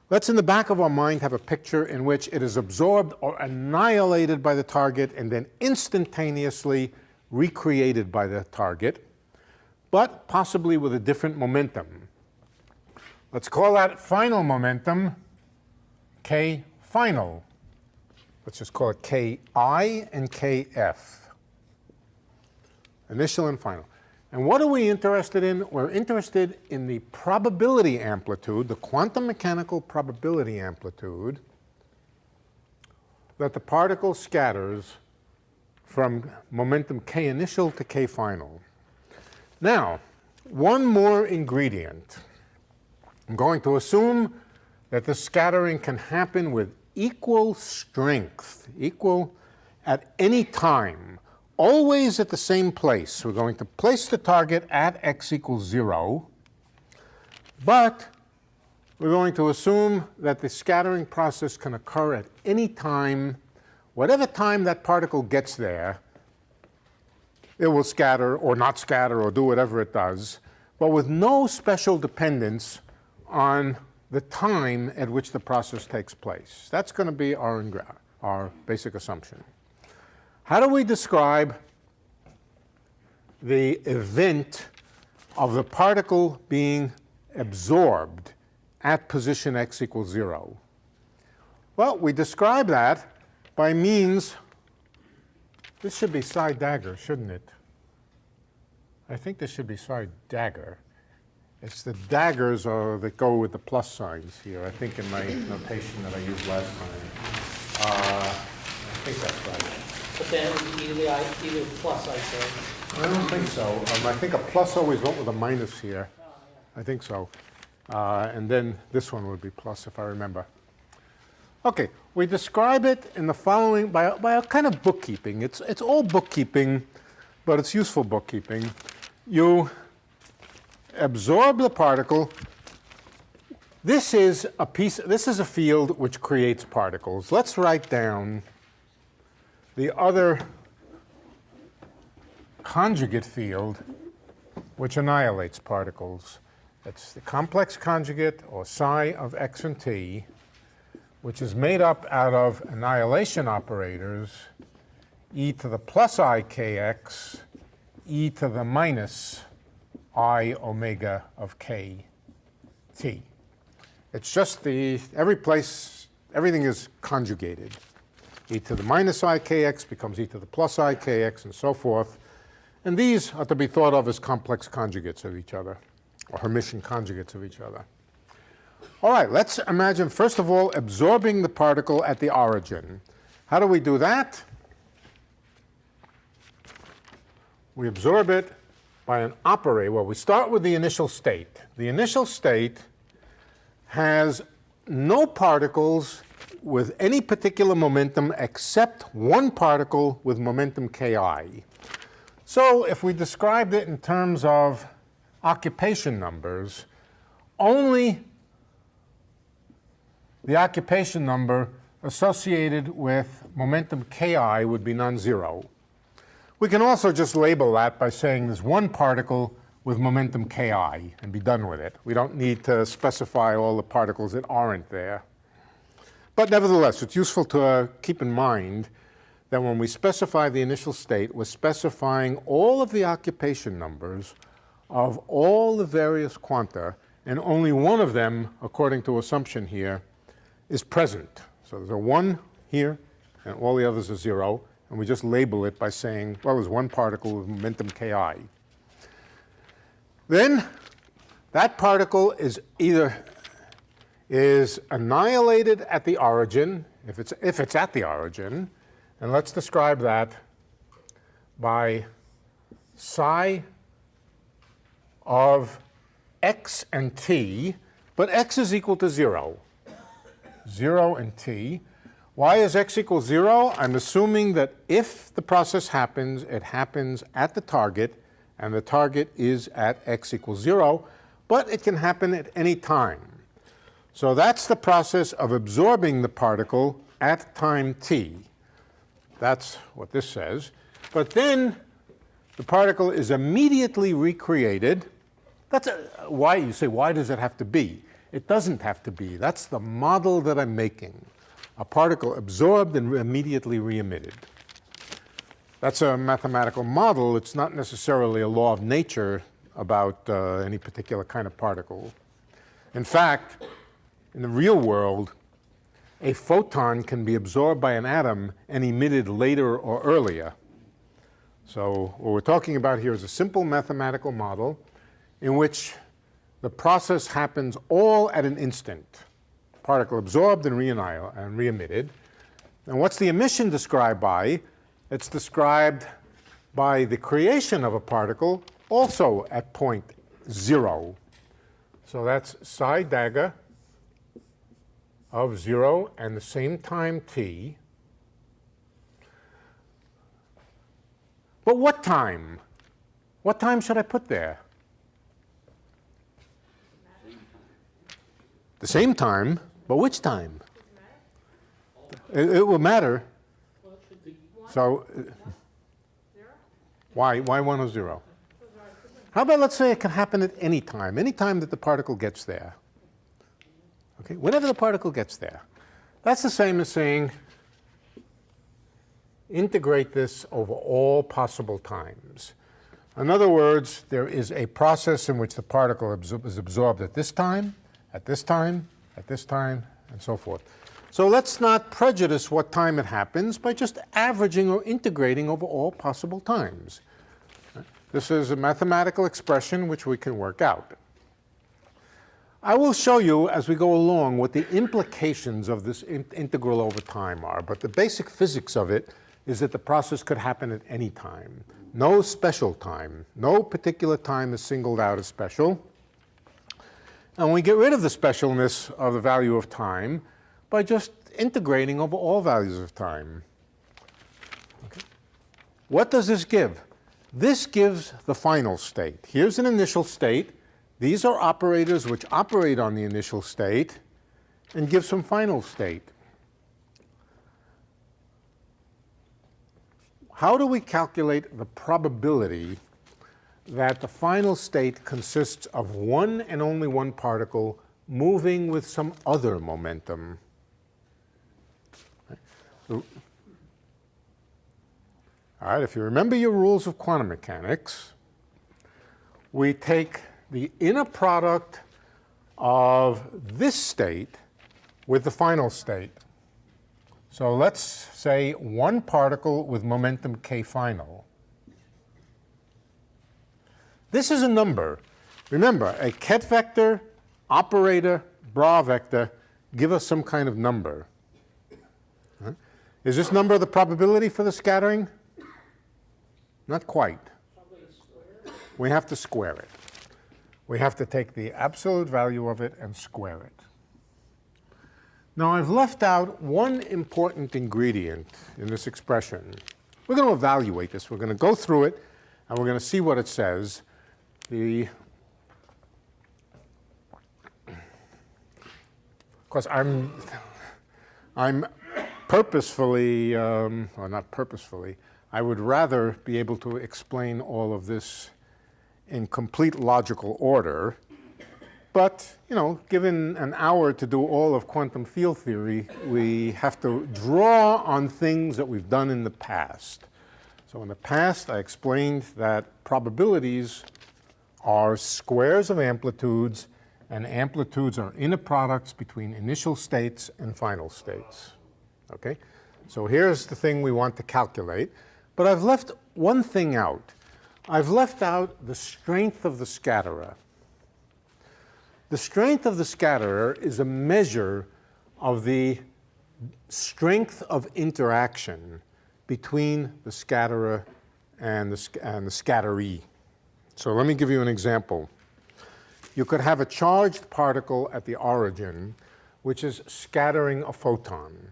let's in the back of our mind have a picture in which it is absorbed or annihilated by the target and then instantaneously recreated by the target, but possibly with a different momentum. Let's call that final momentum K final. Let's just call it Ki and Kf. Initial and final. And what are we interested in? We're interested in the probability amplitude, the quantum mechanical probability amplitude that the particle scatters from momentum K initial to K final. Now, one more ingredient. I'm going to assume that the scattering can happen with equal strength, equal at any time, always at the same place. We're going to place the target at x equals 0, but we're going to assume that the scattering process can occur at any time. Whatever time that particle gets there, it will scatter or not scatter or do whatever it does, but with no special dependence on the time at which the process takes place. That's going to be our basic assumption. How do we describe the event of the particle being absorbed at position x equals 0? Well, we describe that by means, this should be psi dagger, shouldn't it? I think this should be psi dagger. It's the daggers that go with the plus signs here, I think in my notation that I used last time. I think that's right. But then either plus, I say. I don't think so. I think a plus always went with a minus here. Oh, yeah. I think so. And then this one would be plus, if I remember. Okay, we describe it in the following by a kind of bookkeeping. It's all bookkeeping, but it's useful bookkeeping. You absorb the particle. This is a field which creates particles. Let's write down the other conjugate field which annihilates particles. It's the complex conjugate, or psi of x and t, which is made up out of annihilation operators, e to the plus I kx, e to the minus I omega of k t. It's just every place, everything is conjugated. E to the minus I kx becomes e to the plus I kx, and so forth. And these are to be thought of as complex conjugates of each other, or Hermitian conjugates of each other. All right, let's imagine, first of all, absorbing the particle at the origin. How do we do that? We absorb it by an operator. Well, we start with the initial state. The initial state has no particles with any particular momentum except one particle with momentum ki. So if we described it in terms of occupation numbers, only the occupation number associated with momentum ki would be non-zero. We can also just label that by saying there's one particle with momentum ki and be done with it. We don't need to specify all the particles that aren't there. But nevertheless, it's useful to keep in mind that when we specify the initial state, we're specifying all of the occupation numbers of all the various quanta, and only one of them, according to assumption here, is present. So there's a 1 here, and all the others are 0, and we just label it by saying, well, there's one particle with momentum ki. Then that particle is annihilated at the origin, if it's at the origin, and let's describe that by psi of x and t, but x is equal to 0. 0 and t. Why is x equal 0? I'm assuming that if the process happens, it happens at the target, and the target is at x equals 0, but it can happen at any time. So that's the process of absorbing the particle at time t. That's what this says. But then the particle is immediately recreated. That's why you say, why does it have to be? It doesn't have to be. That's the model that I'm making. A particle absorbed and immediately re-emitted. That's a mathematical model. It's not necessarily a law of nature about any particular kind of particle. In fact, in the real world, a photon can be absorbed by an atom and emitted later or earlier. So what we're talking about here is a simple mathematical model in which the process happens all at an instant. Particle absorbed and re-emitted. And what's the emission described by? It's described by the creation of a particle also at point 0. So that's psi dagger of 0 and the same time t. But what time? What time should I put there? The same time, but which time? It will matter. So, why 1 or 0? How about let's say it can happen at any time that the particle gets there. Okay, whenever the particle gets there. That's the same as saying integrate this over all possible times. In other words, there is a process in which the particle is absorbed at this time, at this time, at this time, and so forth. So let's not prejudice what time it happens by just averaging or integrating over all possible times. This is a mathematical expression which we can work out. I will show you as we go along what the implications of this integral over time are, but the basic physics of it is that the process could happen at any time. No special time. No particular time is singled out as special. And we get rid of the specialness of the value of time by just integrating over all values of time. Okay. What does this give? This gives the final state. Here's an initial state. These are operators which operate on the initial state and give some final state. How do we calculate the probability that the final state consists of one and only one particle moving with some other momentum. All right, if you remember your rules of quantum mechanics, we take the inner product of this state with the final state. So let's say one particle with momentum k final. This is a number. Remember, a ket vector, operator, bra vector give us some kind of number. Is this number the probability for the scattering? Not quite. We have to square it. We have to take the absolute value of it and square it. Now, I've left out one important ingredient in this expression. We're going to evaluate this. We're going to go through it, and we're going to see what it says. Of course, I'm purposefully, or not purposefully, I would rather be able to explain all of this in complete logical order. But, you know, given an hour to do all of quantum field theory, we have to draw on things that we've done in the past. So in the past, I explained that probabilities are squares of amplitudes, and amplitudes are inner products between initial states and final states. Okay? So here's the thing we want to calculate. But I've left one thing out. I've left out the strength of the scatterer. The strength of the scatterer is a measure of the strength of interaction between the scatterer and the scatteree. So let me give you an example. You could have a charged particle at the origin, which is scattering a photon.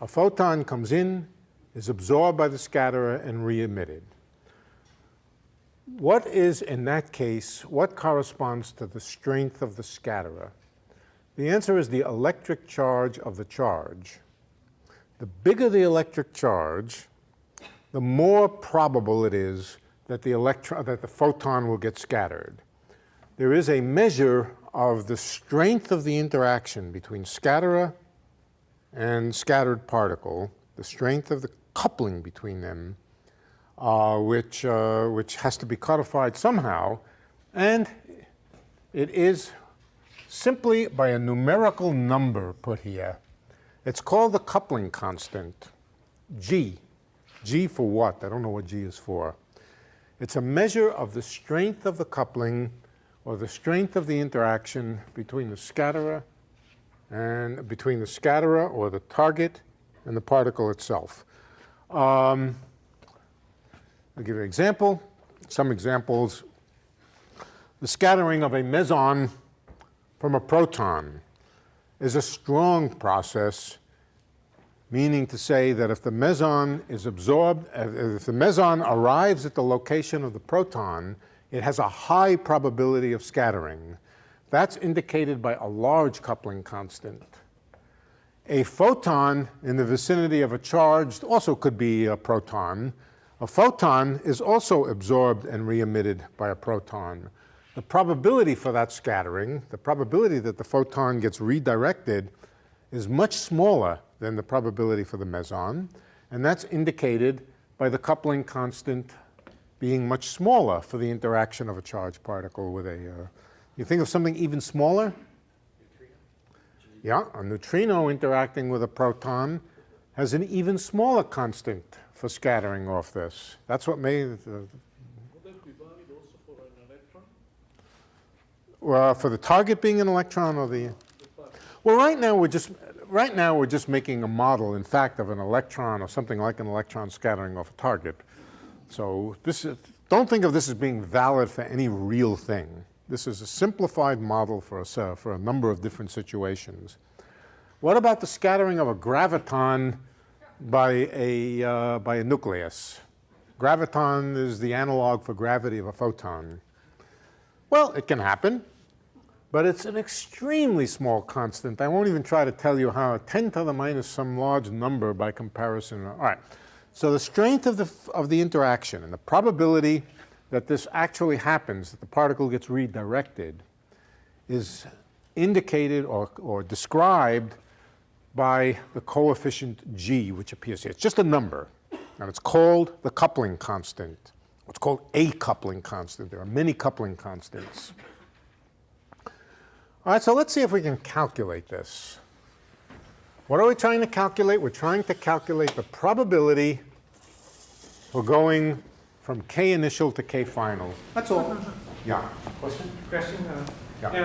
A photon comes in, is absorbed by the scatterer, and re-emitted. What is, in that case, what corresponds to the strength of the scatterer? The answer is the electric charge of the charge. The bigger the electric charge, the more probable it is that the photon will get scattered. There is a measure of the strength of the interaction between scatterer and scattered particle, the strength of the coupling between them, which has to be codified somehow, and it is simply by a numerical number put here. It's called the coupling constant, G. G for what? I don't know what G is for. It's a measure of the strength of the coupling or the strength of the interaction between the scatterer or the target and the particle itself. I'll give you an example. Some examples. The scattering of a meson from a proton is a strong process, meaning to say that if the meson is absorbed, if the meson arrives at the location of the proton, it has a high probability of scattering. That's indicated by a large coupling constant. A photon in the vicinity of a charged also could be a proton. A photon is also absorbed and re-emitted by a proton. The probability for that scattering, the probability that the photon gets redirected, is much smaller than the probability for the meson, and that's indicated by the coupling constant being much smaller for the interaction of a charged particle with a... you think of something even smaller? Yeah, a neutrino interacting with a proton has an even smaller constant for scattering off this. That's what made... Would that be valid also for an electron? Well, for the target being an electron or the... Well, right now we're just making a model, in fact, of an electron or something like an electron scattering off a target. So don't think of this as being valid for any real thing. This is a simplified model for a number of different situations. What about the scattering of a graviton by a nucleus? Graviton is the analog for gravity of a photon. Well, it can happen, but it's an extremely small constant. I won't even try to tell you how, 10 to the minus some large number by comparison. All right. So the strength of the interaction and the probability that this actually happens, that the particle gets redirected, is indicated or described by the coefficient g, which appears here. It's just a number, and it's called the coupling constant. It's called a coupling constant. There are many coupling constants. All right, so let's see if we can calculate this. What are we trying to calculate? We're trying to calculate the probability for going from k initial to k final. That's all. Yeah. Question? Question? Yeah.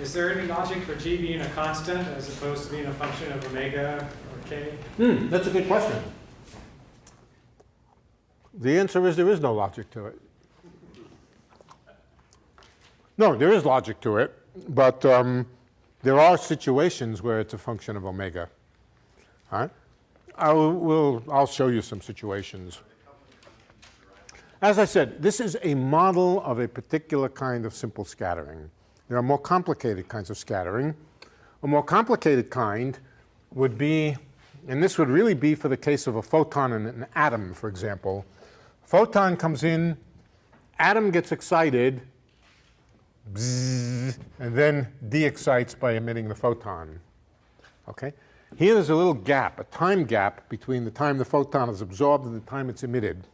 Is there any logic for g being a constant as opposed to being a function of omega or k? That's a good question. The answer is there is no logic to it. No, there is logic to it, but there are situations where it's a function of omega. All right? I'll show you some situations. As I said, this is a model of a particular kind of simple scattering. There are more complicated kinds of scattering. A more complicated kind would be, and this would really be for the case of a photon and an atom, for example. Photon comes in, atom gets excited, bzzz, and then de-excites by emitting the photon. Okay? Here there's a little gap, a time gap between the time the photon is absorbed and the time it's emitted.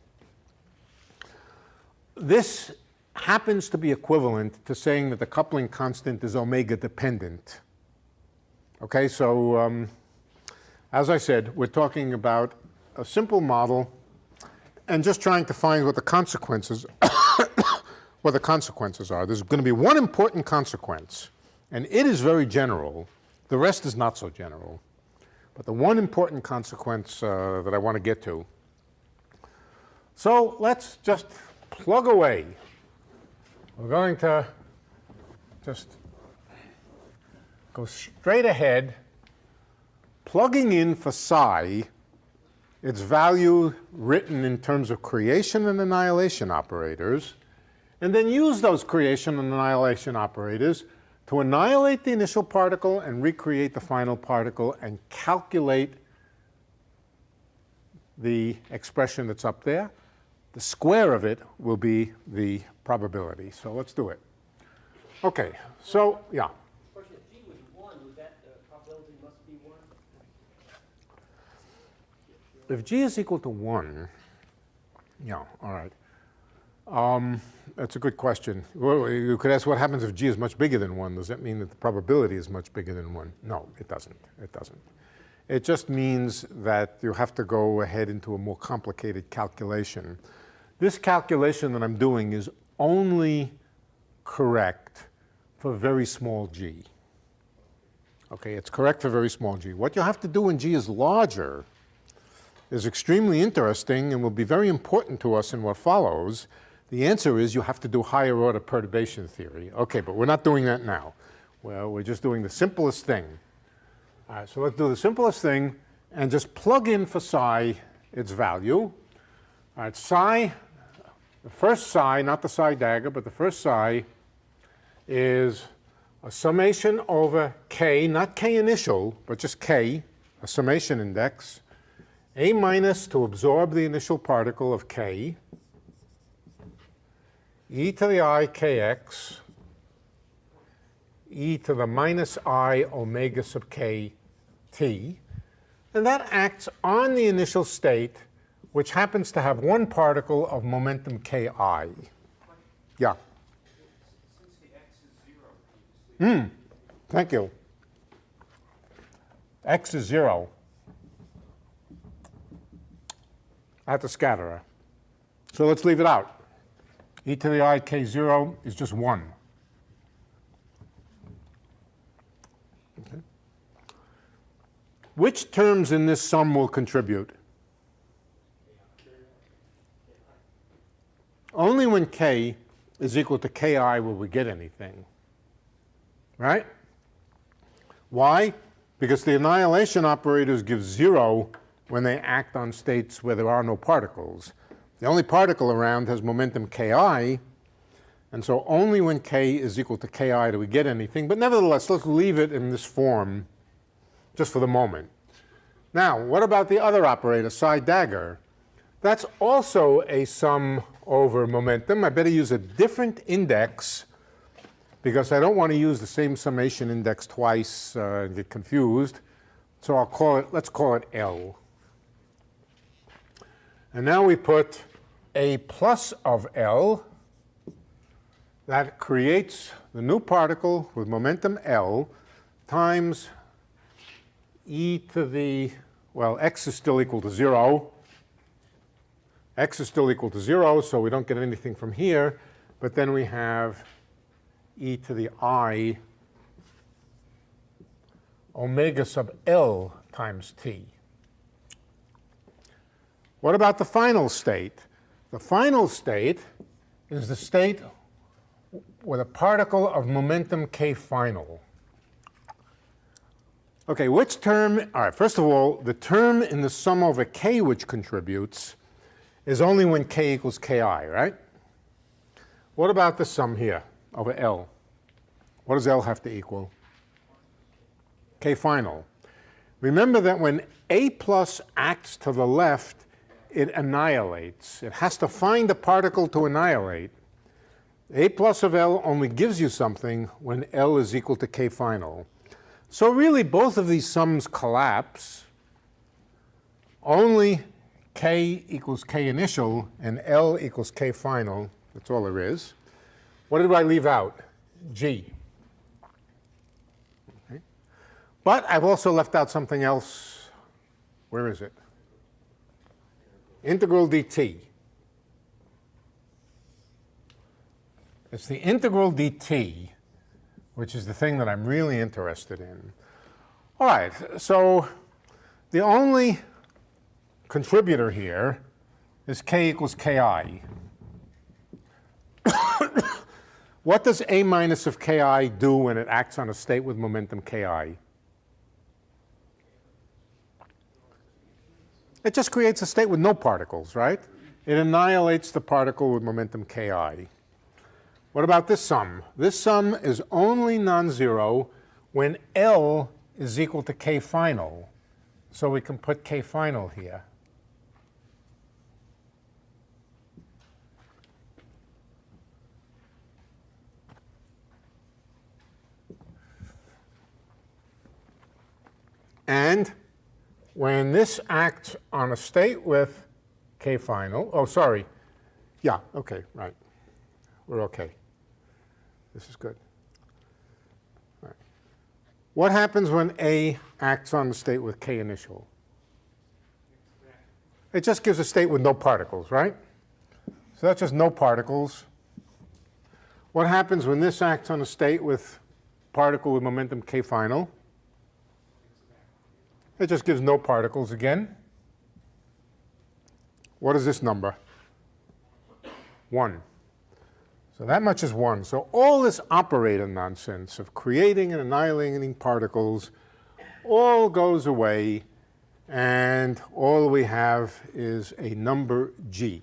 This happens to be equivalent to saying that the coupling constant is omega dependent. Okay, so as I said, we're talking about a simple model and just trying to find what the consequences are. There's going to be one important consequence, and it is very general. The rest is not so general. But the one important consequence that I want to get to. So let's just plug away. We're going to just go straight ahead, plugging in for psi its value written in terms of creation and annihilation operators, and then use those creation and annihilation operators to annihilate the initial particle and recreate the final particle and calculate the expression that's up there. The square of it will be the probability. So let's do it. Okay, so yeah. Question, if g was 1, would that probability must be 1? If g is equal to 1, yeah, all right. That's a good question. Well, you could ask what happens if g is much bigger than 1. Does that mean that the probability is much bigger than 1? No, it doesn't. It doesn't. It just means that you have to go ahead into a more complicated calculation. This calculation that I'm doing is only correct for very small g. Okay, it's correct for very small g. What you have to do when g is larger is extremely interesting and will be very important to us in what follows. The answer is you have to do higher order perturbation theory. Okay, but we're not doing that now. Well, we're just doing the simplest thing. All right, so let's do the simplest thing and just plug in for psi its value. All right, psi, the first psi, not the psi dagger, but the first psi is a summation over k, not k initial, but just k, a summation index, a minus to absorb the initial particle of k, e to the I kx, e to the minus I omega sub k t, and that acts on the initial state, which happens to have one particle of momentum ki. Yeah. Since the x is 0, Thank you. X is 0 at the scatterer. So let's leave it out. E to the I k0 is just 1. Okay. Which terms in this sum will contribute? Only when k is equal to ki will we get anything. Right? Why? Because the annihilation operators give 0 when they act on states where there are no particles. The only particle around has momentum ki, and so only when k is equal to ki do we get anything. But nevertheless, let's leave it in this form just for the moment. Now, what about the other operator, psi dagger? That's also a sum over momentum. I better use a different index because I don't want to use the same summation index twice and get confused. So let's call it L. And now we put a plus of L. That creates the new particle with momentum L times e to the, well, x is still equal to 0. X is still equal to 0, so we don't get anything from here. But then we have e to the I omega sub L times t. What about the final state? The final state is the state with a particle of momentum k final. Okay, which term? All right, first of all, the term in the sum over k which contributes is only when k equals ki, right? What about the sum here over L? What does L have to equal? K final. Remember that when A plus acts to the left, it annihilates. It has to find a particle to annihilate. A plus of L only gives you something when L is equal to K final. So really, both of these sums collapse. Only K equals K initial and L equals K final. That's all there is. What did I leave out? G. Okay. But I've also left out something else. Where is it? Integral dt. It's the integral dt, which is the thing that I'm really interested in. All right, so the only contributor here is k equals ki. What does A minus of ki do when it acts on a state with momentum ki? It just creates a state with no particles, right? It annihilates the particle with momentum ki. What about this sum? This sum is only non-zero when L is equal to K final. So we can put K final here. And when this acts on a state with K final, oh, sorry. Yeah, okay, right. We're okay. This is good. All right. What happens when A acts on the state with K initial? It just gives a state with no particles, right? So that's just no particles. What happens when this acts on a state with particle with momentum K final? It just gives no particles again. What is this number? 1. So that much is 1. So all this operator nonsense of creating and annihilating particles all goes away, and all we have is a number g.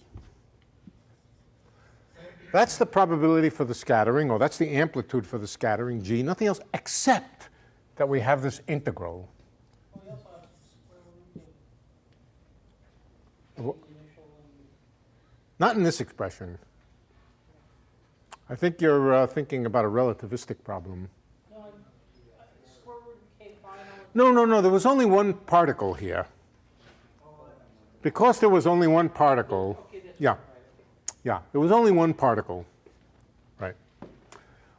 That's the probability for the scattering, or that's the amplitude for the scattering, g, nothing else except that we have this integral. Well, we also have square root of initial and Not in this expression. I think you're thinking about a relativistic problem. no, square root of k final. No, there was only one particle here. Because there was only one particle, yeah, there was only one particle, right?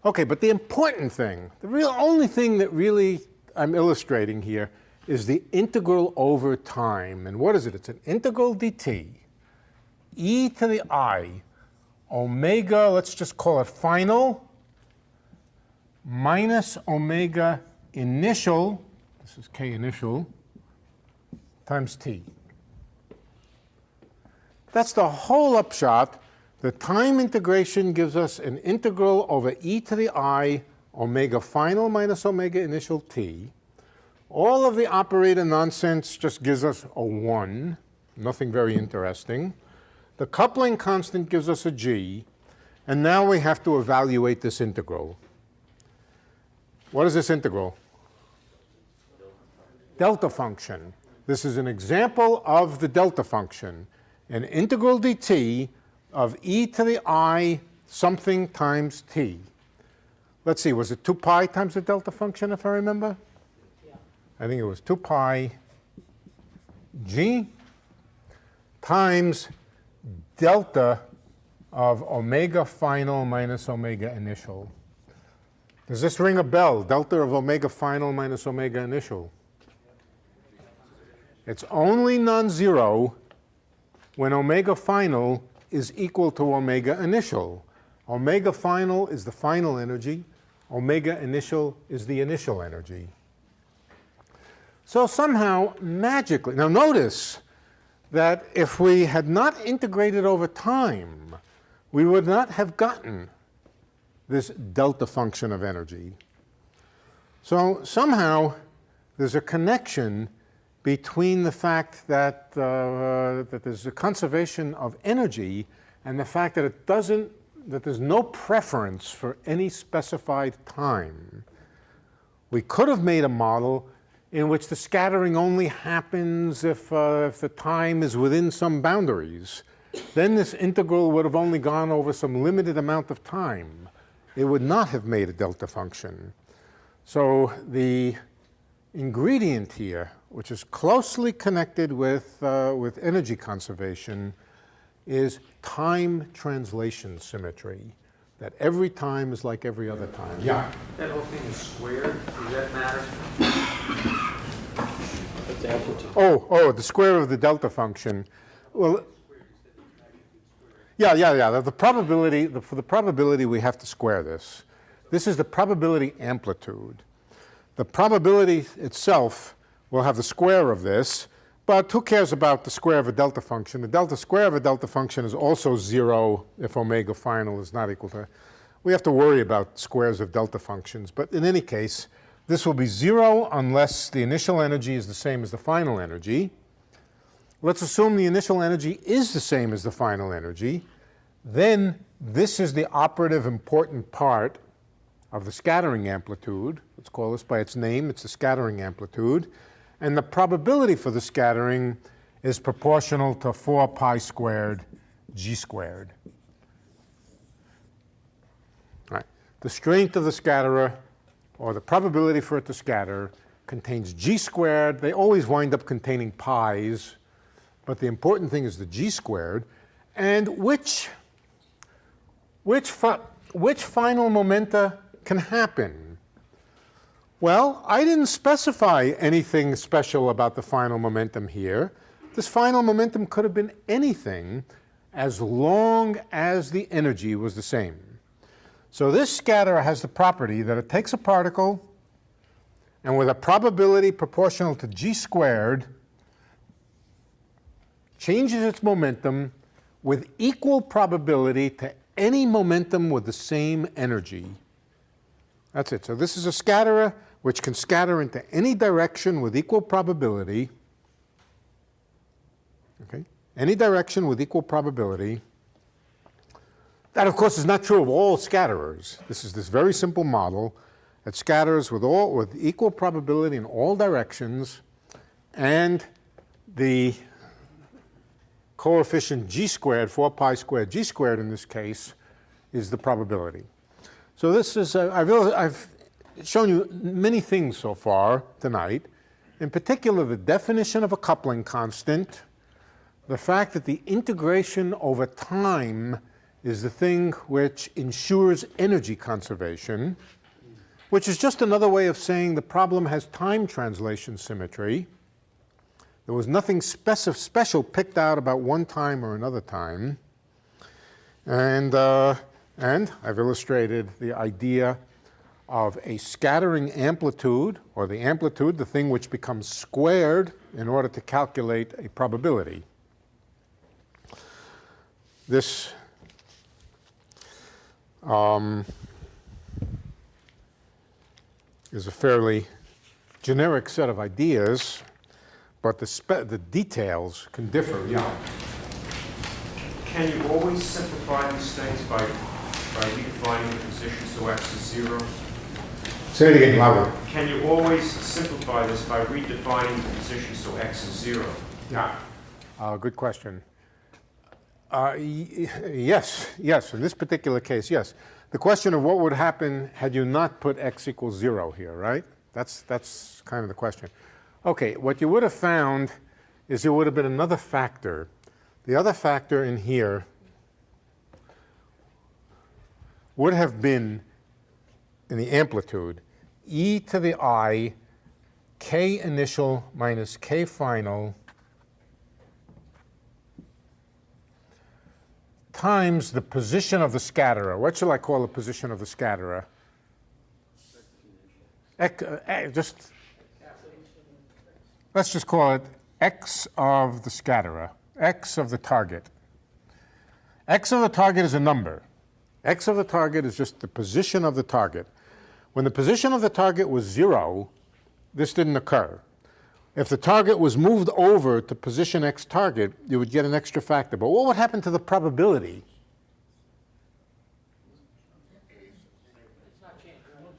Okay, but the important thing, the only thing that really I'm illustrating here is the integral over time. And what is it? It's an integral dt, e to the I, omega, let's just call it final, minus omega initial, this is k initial, times t. That's the whole upshot. The time integration gives us an integral over e to the I, omega final minus omega initial t. All of the operator nonsense just gives us a 1, nothing very interesting. The coupling constant gives us a g, and now we have to evaluate this integral. What is this integral? Delta function. This is an example of the delta function. an integral dt of e to the I something times t. Let's see, was it 2 pi times the delta function, if I remember? Yeah. I think it was 2 pi g times delta of omega final minus omega initial. Does this ring a bell? Delta of omega final minus omega initial. It's only non-zero when omega final is equal to omega initial. Omega final is the final energy. Omega initial is the initial energy. So somehow, magically, now notice that if we had not integrated over time, we would not have gotten this delta function of energy. So somehow, there's a connection between the fact that, that there's a conservation of energy and the fact that that there's no preference for any specified time. We could have made a model in which the scattering only happens if the time is within some boundaries. Then this integral would have only gone over some limited amount of time. It would not have made a delta function. So the ingredient here, which is closely connected with energy conservation, is time translation symmetry, that every time is like every other time. Yeah? That whole thing is squared, does that matter? That's the amplitude. Oh, the square of the delta function. Well, yeah. The probability, for the probability, we have to square this. This is the probability amplitude. The probability itself will have the square of this, but who cares about the square of a delta function? The delta square of a delta function is also 0 if omega final is not equal to. We have to worry about squares of delta functions, but in any case, this will be 0 unless the initial energy is the same as the final energy. Let's assume the initial energy is the same as the final energy. Then this is the operative important part of the scattering amplitude. Let's call this by its name. It's the scattering amplitude. And the probability for the scattering is proportional to 4 pi squared g squared. All right. The strength of the scatterer, or the probability for it to scatter, contains g squared. They always wind up containing pi's, but the important thing is the g squared. And which final momenta can happen? Well, I didn't specify anything special about the final momentum here. This final momentum could have been anything as long as the energy was the same. So this scatterer has the property that it takes a particle and with a probability proportional to g squared changes its momentum with equal probability to any momentum with the same energy. That's it. So this is a scatterer which can scatter into any direction with equal probability. Okay? Any direction with equal probability. That, of course, is not true of all scatterers. This is this very simple model that scatters with equal probability in all directions, and the coefficient g squared, 4 pi squared g squared in this case, is the probability. So this is, I've shown you many things so far tonight. In particular, the definition of a coupling constant, the fact that the integration over time is the thing which ensures energy conservation, which is just another way of saying the problem has time translation symmetry. There was nothing special picked out about one time or another time. And I've illustrated the idea of a scattering amplitude, or the amplitude, the thing which becomes squared in order to calculate a probability. This is a fairly generic set of ideas, but the details can differ. Yeah. Can you always simplify these things by redefining the position so x is 0? Say it again, louder. Can you always simplify this by redefining the position so x is 0? Yeah. Good question. Yes, in this particular case, yes. The question of what would happen had you not put x equals 0 here, right? That's kind of the question. Okay, what you would have found is there would have been another factor. The other factor in here would have been, in the amplitude, e to the I k initial minus k final times the position of the scatterer. What shall I call the position of the scatterer? Let's just call it x of the scatterer, x of the target. X of the target is a number. X of the target is just the position of the target. When the position of the target was 0, this didn't occur. If the target was moved over to position x target, you would get an extra factor. But what would happen to the probability?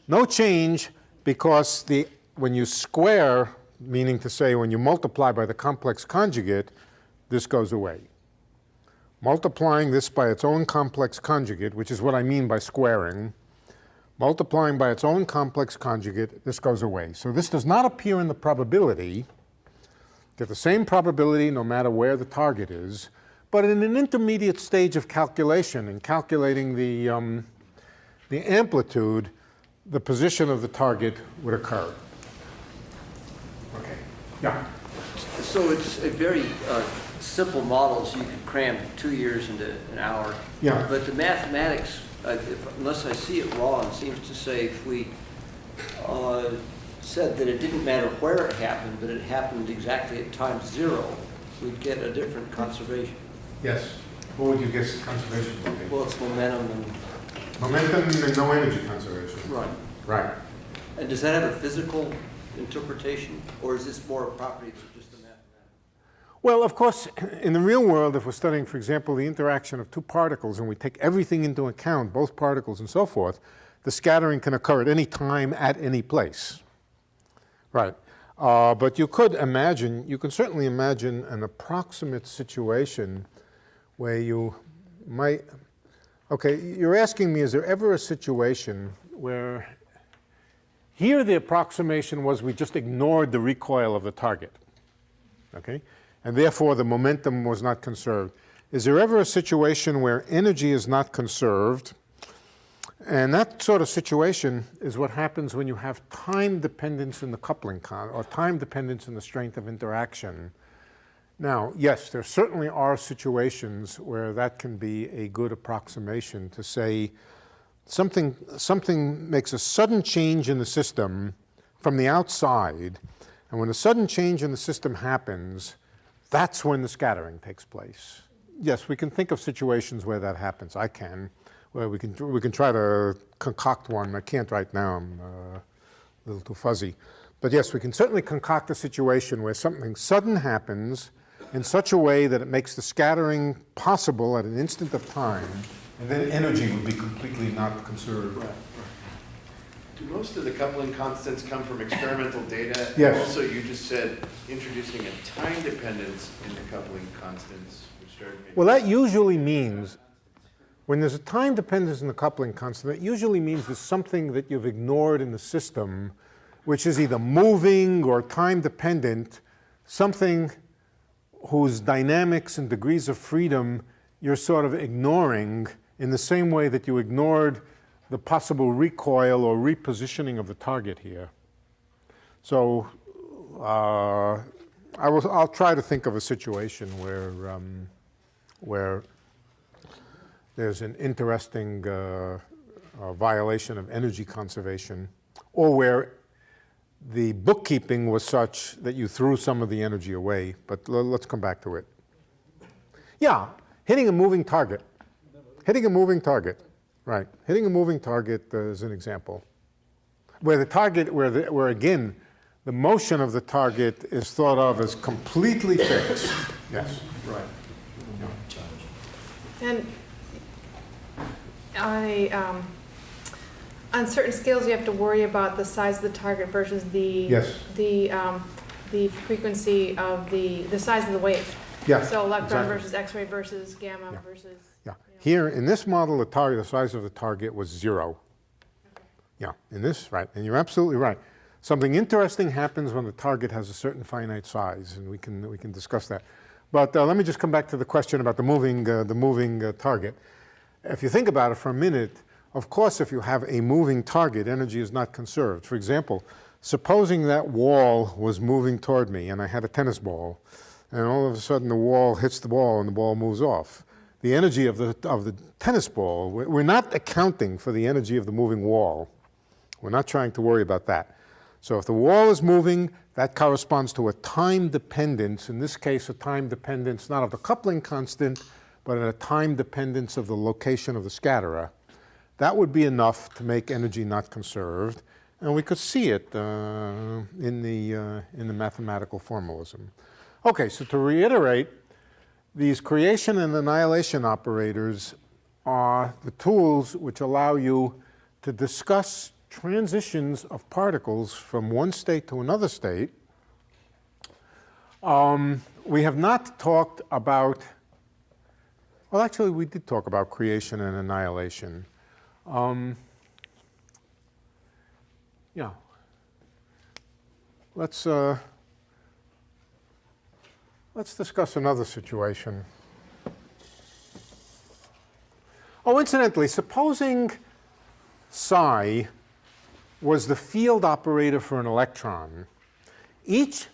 No change, because when you square, meaning to say when you multiply by the complex conjugate, this goes away. Multiplying this by its own complex conjugate, which is what I mean by squaring, multiplying by its own complex conjugate, this goes away. So this does not appear in the probability. Get the same probability no matter where the target is, but in an intermediate stage of calculation, in calculating the amplitude, the position of the target would occur. Okay. Yeah. So it's a very simple model, so you could cram 2 years into an hour. Yeah. But the mathematics, unless I see it wrong, seems to say if we said that it didn't matter where it happened, but it happened exactly at time 0, we'd get a different conservation. Yes. What would you guess the conservation would be? Well, it's momentum and... Momentum and no energy conservation. Right. Right. And does that have a physical interpretation, or is this more a property of just the mathematics? Well, of course, in the real world, if we're studying, for example, the interaction of two particles, and we take everything into account, both particles and so forth, the scattering can occur at any time, at any place. Right. But you could certainly imagine an approximate situation where you might, okay, you're asking me, is there ever a situation where here the approximation was we just ignored the recoil of the target, okay? And therefore the momentum was not conserved. Is there ever a situation where energy is not conserved? And that sort of situation is what happens when you have time dependence in the coupling or time dependence in the strength of interaction. Now, yes, there certainly are situations where that can be a good approximation to say something makes a sudden change in the system from the outside, and when a sudden change in the system happens, that's when the scattering takes place. Yes, we can think of situations where that happens. I can. Well, we can try to concoct one. I can't right now. I'm a little too fuzzy. But yes, we can certainly concoct a situation where something sudden happens in such a way that it makes the scattering possible at an instant of time, and then energy would be completely not conserved. Right. Do most of the coupling constants come from experimental data? Yes. And also, you just said introducing a time dependence in the coupling constants, which started making... Well, that usually means, when there's a time dependence in the coupling constant, that usually means there's something that you've ignored in the system, which is either moving or time dependent, something whose dynamics and degrees of freedom you're sort of ignoring in the same way that you ignored the possible recoil or repositioning of the target here. So I'll try to think of a situation where there's an interesting violation of energy conservation, or where the bookkeeping was such that you threw some of the energy away. But let's come back to it. Yeah, hitting a moving target. Hitting a moving target, right. Hitting a moving target is an example. Where the target, where again, the motion of the target is thought of as completely fixed. Yes. Right. And on certain scales, you have to worry about the size of the target versus the Yes. the frequency of the size of the wave. Yeah, So electron exactly. versus X-ray versus gamma Yeah. versus. Yeah. you know. Here, in this model, the size of the target was 0. Yeah, in this, right, and you're absolutely right. Something interesting happens when the target has a certain finite size, and we can discuss that. But let me just come back to the question about the moving target. If you think about it for a minute, of course, if you have a moving target, energy is not conserved. For example, supposing that wall was moving toward me, and I had a tennis ball, and all of a sudden the wall hits the ball and the ball moves off. The energy of the tennis ball, we're not accounting for the energy of the moving wall. We're not trying to worry about that. So if the wall is moving, that corresponds to a time dependence, in this case a time dependence not of the coupling constant, but a time dependence of the location of the scatterer. That would be enough to make energy not conserved, and we could see it in the mathematical formalism. Okay, so to reiterate, these creation and annihilation operators are the tools which allow you to discuss transitions of particles from one state to another state. We have not talked about, well, actually, we did talk about creation and annihilation. Yeah. Let's discuss another situation. Oh, incidentally, supposing psi was the field operator for an electron. Each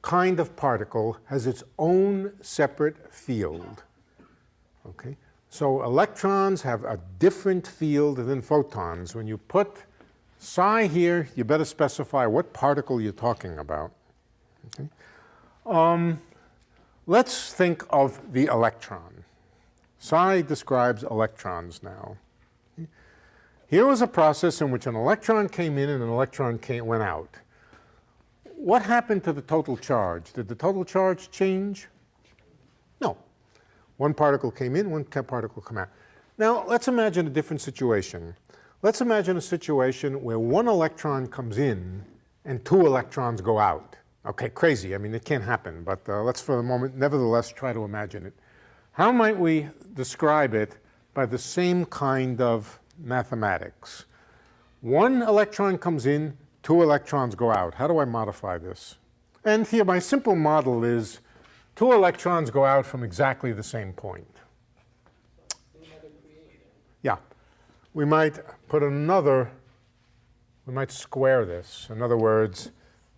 kind of particle has its own separate field. Okay? So electrons have a different field than photons. When you put psi here, you better specify what particle you're talking about. Okay? Let's think of the electron. Psi describes electrons now. Here was a process in which an electron came in and an electron went out. What happened to the total charge? Did the total charge change? No. One particle came in, one particle came out. Now, let's imagine a different situation. Let's imagine a situation where one electron comes in and 2 electrons go out. Okay, crazy. I mean, it can't happen, but let's for the moment nevertheless try to imagine it. How might we describe it by the same kind of mathematics? 1 electron comes in, 2 electrons go out. How do I modify this? And here my simple model is 2 electrons go out from exactly the same point. Yeah. We might put another, we might square this. In other words,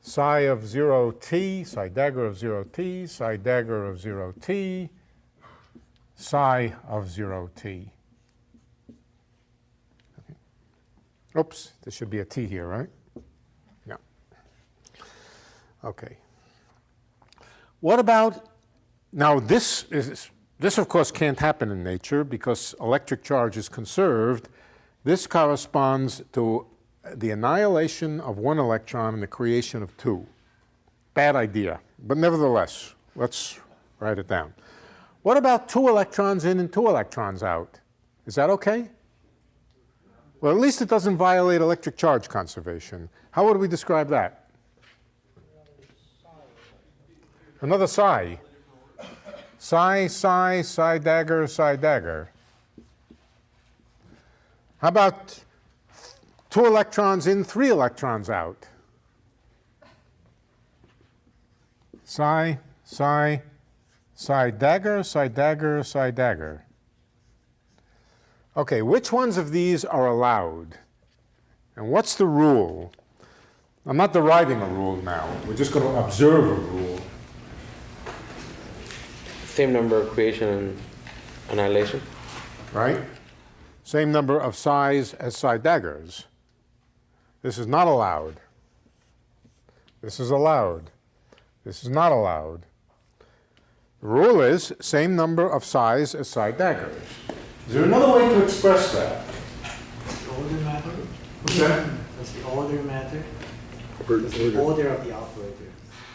psi of 0t, psi dagger of 0t, psi dagger of 0t, psi of 0t. Okay. Oops, there should be a t here, right? Yeah. Okay. What about, now this of course can't happen in nature because electric charge is conserved. This corresponds to the annihilation of 1 electron and the creation of 2. Bad idea, but nevertheless, let's write it down. What about 2 electrons in and 2 electrons out? Is that okay? Well, at least it doesn't violate electric charge conservation. How would we describe that? Another psi. Psi, psi, psi dagger, psi dagger. How about 2 electrons in, 3 electrons out? Psi, psi, psi dagger, psi dagger, psi dagger. Okay, which ones of these are allowed? And what's the rule? I'm not deriving a rule now. We're just going to observe a rule. Same number of creation and annihilation. Right? Same number of psis as psi daggers. This is not allowed. This is allowed. This is not allowed. The rule is same number of psis as psi daggers. Is there another way to express that? Does the order matter? What's that? Does the order matter? Does the order of the operator?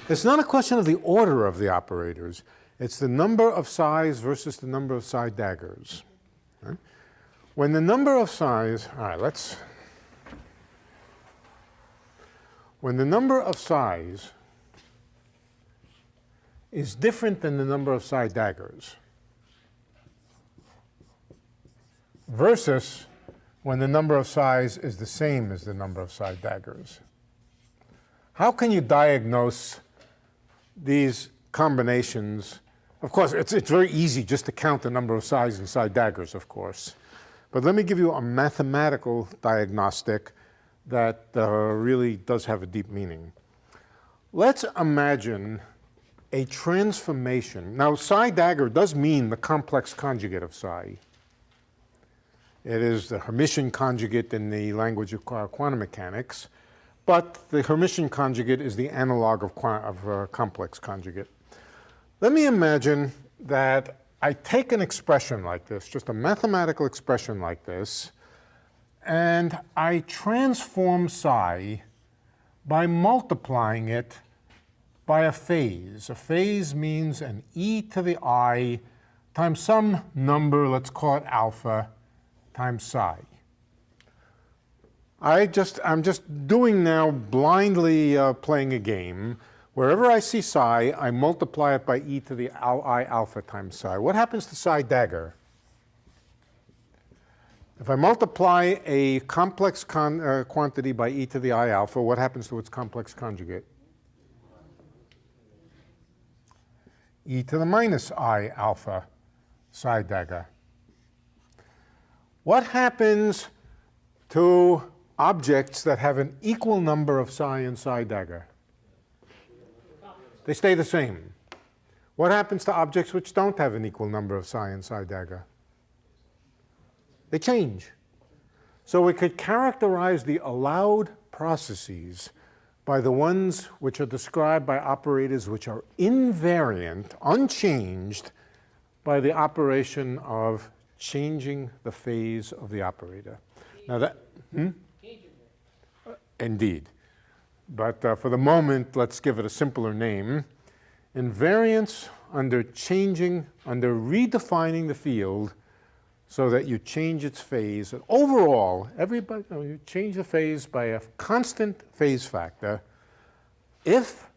It's not a question of the order of the operators. It's the number of psis versus the number of psi daggers. Right? When the number of psis, all right, when the number of psis is different than the number of psi daggers versus when the number of psis is the same as the number of psi daggers. How can you diagnose these combinations? Of course, it's very easy just to count the number of psis and psi daggers, of course. But let me give you a mathematical diagnostic that really does have a deep meaning. Let's imagine a transformation. Now, psi dagger does mean the complex conjugate of psi. It is the Hermitian conjugate in the language of quantum mechanics, but the Hermitian conjugate is the analog of complex conjugate. Let me imagine that I take an expression like this, just a mathematical expression like this, and I transform psi by multiplying it by a phase. A phase means an e to the I times some number, let's call it alpha, times psi. I'm just doing now blindly playing a game. Wherever I see psi, I multiply it by e to the I alpha times psi. What happens to psi dagger? If I multiply a complex quantity by e to the I alpha, what happens to its complex conjugate? E to the minus I alpha psi dagger. What happens to objects that have an equal number of psi and psi dagger? They stay the same. What happens to objects which don't have an equal number of psi and psi dagger? They change. So we could characterize the allowed processes by the ones which are described by operators which are invariant, unchanged, by the operation of changing the phase of the operator. Now that, Indeed. But for the moment, let's give it a simpler name. Invariance under redefining the field so that you change its phase. And overall, you change the phase by a constant phase factor if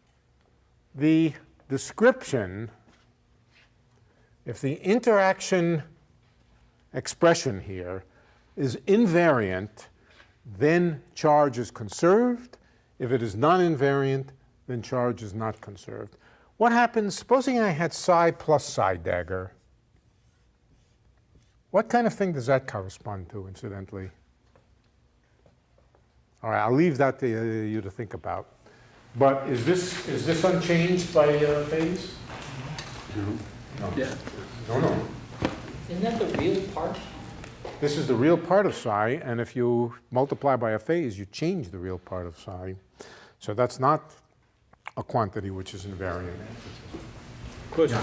the description, if the interaction expression here is invariant, then charge is conserved. If it is non-invariant, then charge is not conserved. What happens, supposing I had psi plus psi dagger, what kind of thing does that correspond to, incidentally? All right, I'll leave that to you to think about. But is this unchanged by phase? No. Yeah. No. Isn't that the real part? This is the real part of psi, and if you multiply by a phase, you change the real part of psi. So that's not a quantity which is invariant. Question.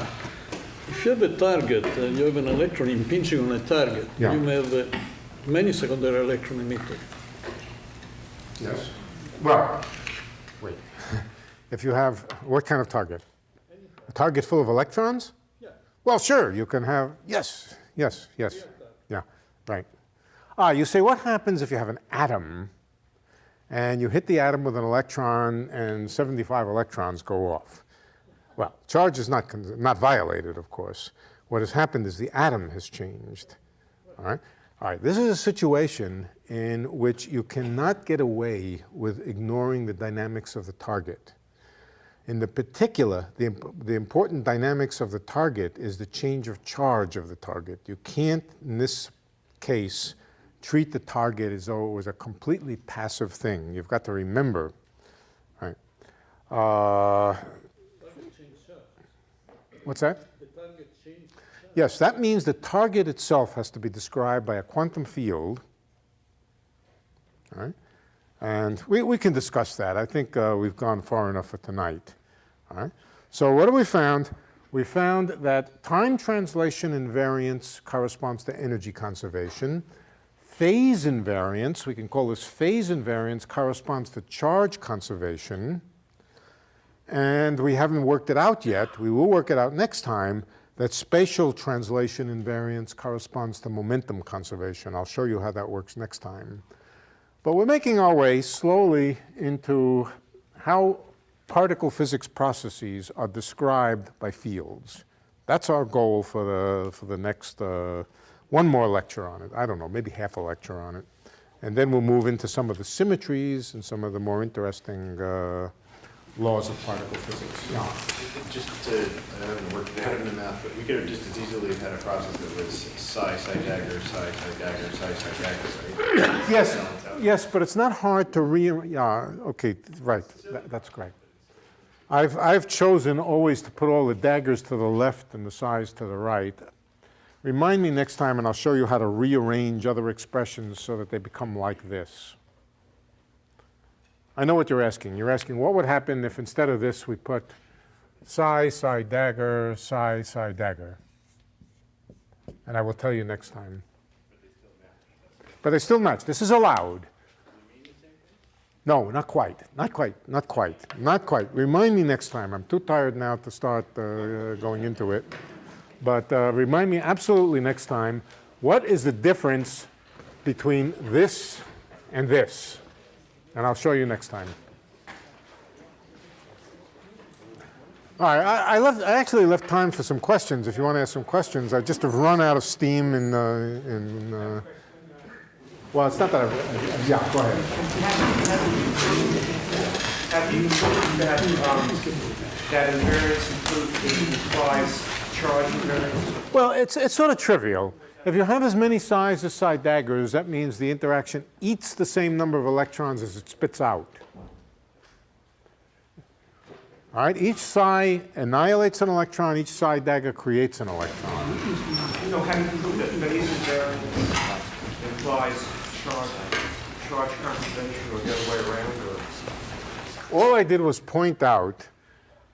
If you have a target and you have an electron impinging on a target, Yeah. you may have many secondary electron emitters. Yes. Well, wait. If you have, what kind of target? A target full of electrons? Yeah. Well, sure, you can have, yes. Yeah, right. You say, what happens if you have an atom and you hit the atom with an electron and 75 electrons go off? Well, charge is not violated, of course. What has happened is the atom has changed. All right. This is a situation in which you cannot get away with ignoring the dynamics of the target. In the particular, the important dynamics of the target is the change of charge of the target. You can't, in this case, treat the target as though it was a completely passive thing. You've got to remember, right? What's that? The target changes. Yes, that means the target itself has to be described by a quantum field. All right? And we can discuss that. I think we've gone far enough for tonight. All right? So what have we found? We found that time translation invariance corresponds to energy conservation. Phase invariance, we can call this phase invariance, corresponds to charge conservation. And we haven't worked it out yet. We will work it out next time, that spatial translation invariance corresponds to momentum conservation. I'll show you how that works next time. But we're making our way slowly into how particle physics processes are described by fields. That's our goal for the next, one more lecture on it. I don't know, maybe half a lecture on it. And then we'll move into some of the symmetries and some of the more interesting laws of particle physics. Yeah. Just to, I haven't worked out in the math, but we could have just as easily had a process that was psi, psi dagger, psi, psi dagger, psi, psi dagger, right? Yes, yes, but it's not hard to yeah, okay, right, that's correct. I've chosen always to put all the daggers to the left and the psis to the right. Remind me next time and I'll show you how to rearrange other expressions so that they become like this. I know what you're asking. You're asking what would happen if instead of this we put psi, psi dagger, psi, psi dagger. And I will tell you next time. But they still match. This is allowed. No, not quite. Not quite. Not quite. Not quite. Remind me next time. I'm too tired now to start going into it. But remind me absolutely next time, what is the difference between this and this? And I'll show you next time. All right, I actually left time for some questions. If you want to ask some questions, I just have run out of steam well, it's not that yeah, go ahead. Have you shown that that invariance implies charge invariance? Well, it's sort of trivial. If you have as many psis as psi daggers, that means the interaction eats the same number of electrons as it spits out. All right, each psi annihilates an electron, each psi dagger creates an electron. No, how do you prove that Bayes invariance implies charge conservation or the other way around? Or? All I did was point out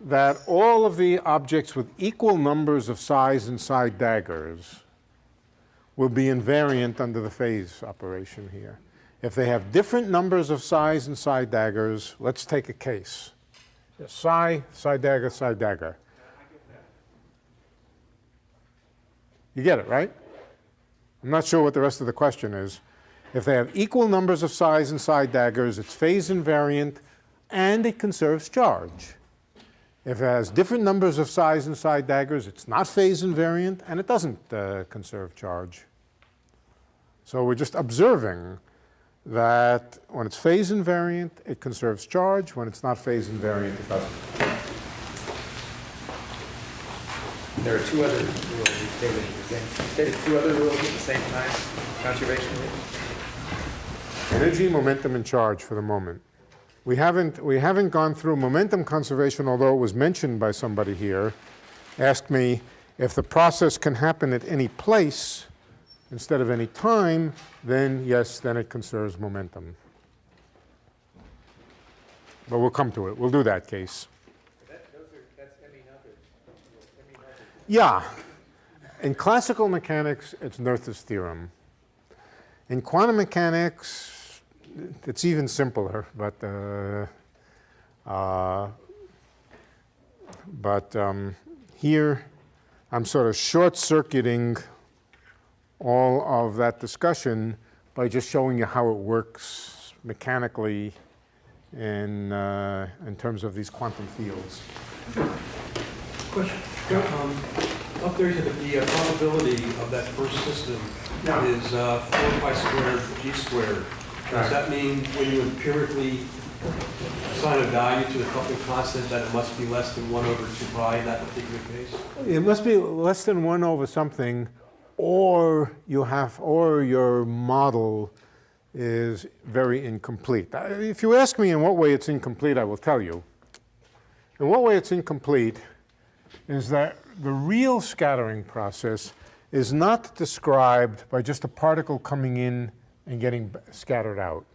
that all of the objects with equal numbers of psis and psi daggers will be invariant under the phase operation here. If they have different numbers of psis and psi daggers, let's take a case. Psi, psi dagger, psi dagger. You get it, right? I'm not sure what the rest of the question is. If they have equal numbers of psis and psi daggers, it's phase invariant and it conserves charge. If it has different numbers of psis and psi daggers, it's not phase invariant and it doesn't conserve charge. So we're just observing that when it's phase invariant, it conserves charge. When it's not phase invariant, it doesn't. There are two other rules you stated two other rules at the same time, conservation rules? Energy, momentum, and charge for the moment. We haven't gone through momentum conservation, although it was mentioned by somebody here. Asked me if the process can happen at any place instead of any time, then yes, then it conserves momentum. But we'll come to it. We'll do that case. That's Emmy Noether's. Yeah. In classical mechanics, it's Noether's theorem. In quantum mechanics, it's even simpler, but here I'm sort of short-circuiting all of that discussion by just showing you how it works mechanically in terms of these quantum fields. Question. Up there, the probability of that first system is 4 pi squared g squared. Does that mean when you empirically assign a value to the coupling constant that it must be less than 1 over 2 pi in that particular case? It must be less than 1 over something, or your model is very incomplete. If you ask me in what way it's incomplete, I will tell you. In what way it's incomplete is that the real scattering process is not described by just a particle coming in and getting scattered out.